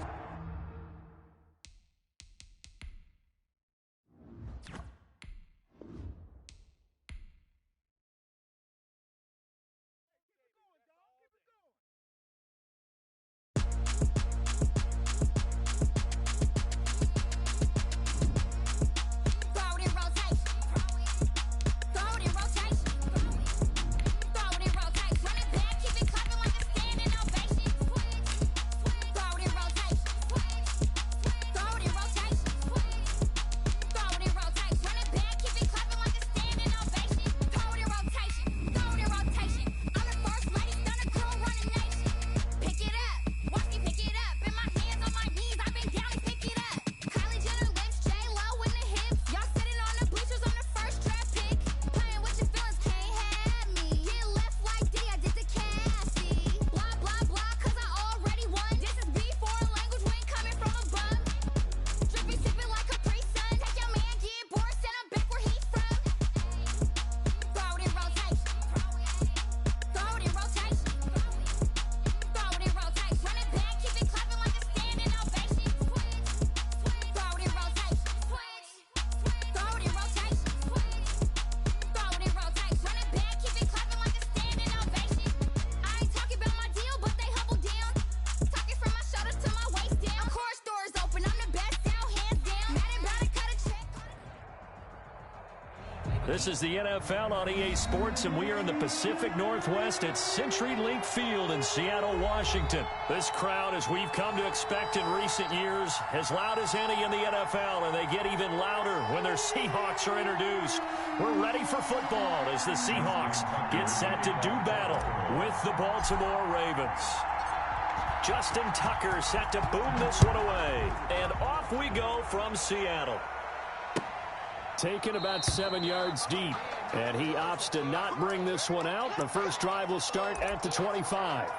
This is the NFL on EA Sports, and we are in the Pacific Northwest at CenturyLink Field in Seattle, Washington. This crowd, as we've come to expect in recent years, as loud as any in the NFL, and they get even louder when their Seahawks are introduced. We're ready for football as the Seahawks get set to do battle with the Baltimore Ravens. Justin Tucker set to boom this one away. And off we go from Seattle. Taken about 7 yards deep, and he opts to not bring this one out. The first drive will start at the 25.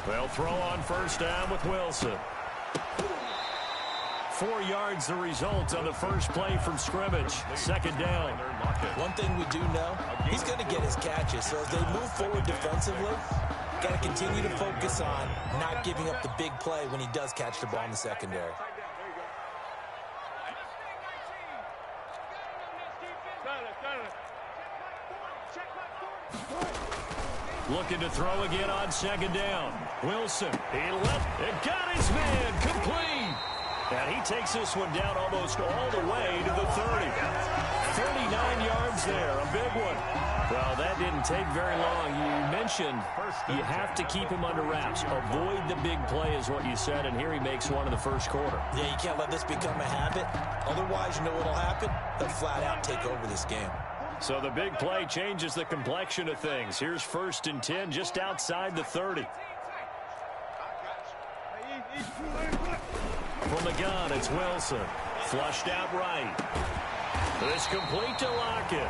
They'll throw on first down with Wilson. 4 yards the result on the first play from scrimmage. Second down. One thing we do know, he's going to get his catches. So as they move forward defensively, got to continue to focus on not giving up the big play when he does catch the ball in the secondary. Looking to throw again on second down. Wilson, he left it, got his man, complete. And he takes this one down almost all the way to the 30. 39 yards there, a big one. Well, that didn't take very long. You mentioned you have to keep him under wraps. Avoid the big play is what you said, and here he makes one in the first quarter. Yeah, you can't let this become a habit. Otherwise, you know what'll happen? They'll flat out take over this game. So the big play changes the complexion of things. Here's 1st and 10 just outside the 30. From the gun, it's Wilson. Flushed out right. It's complete to Lockett.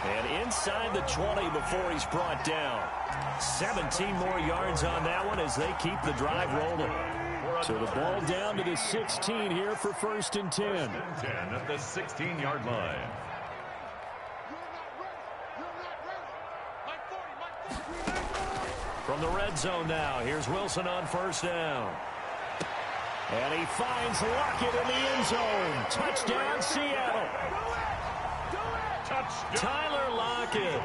And inside the 20 before he's brought down. 17 more yards on that one as they keep the drive rolling. So the ball down to the 16 here for 1st and 10. 10 at the 16-yard line. From the red zone now, here's Wilson on first down. And he finds Lockett in the end zone. Touchdown, Seattle. Touchdown. Tyler Lockett.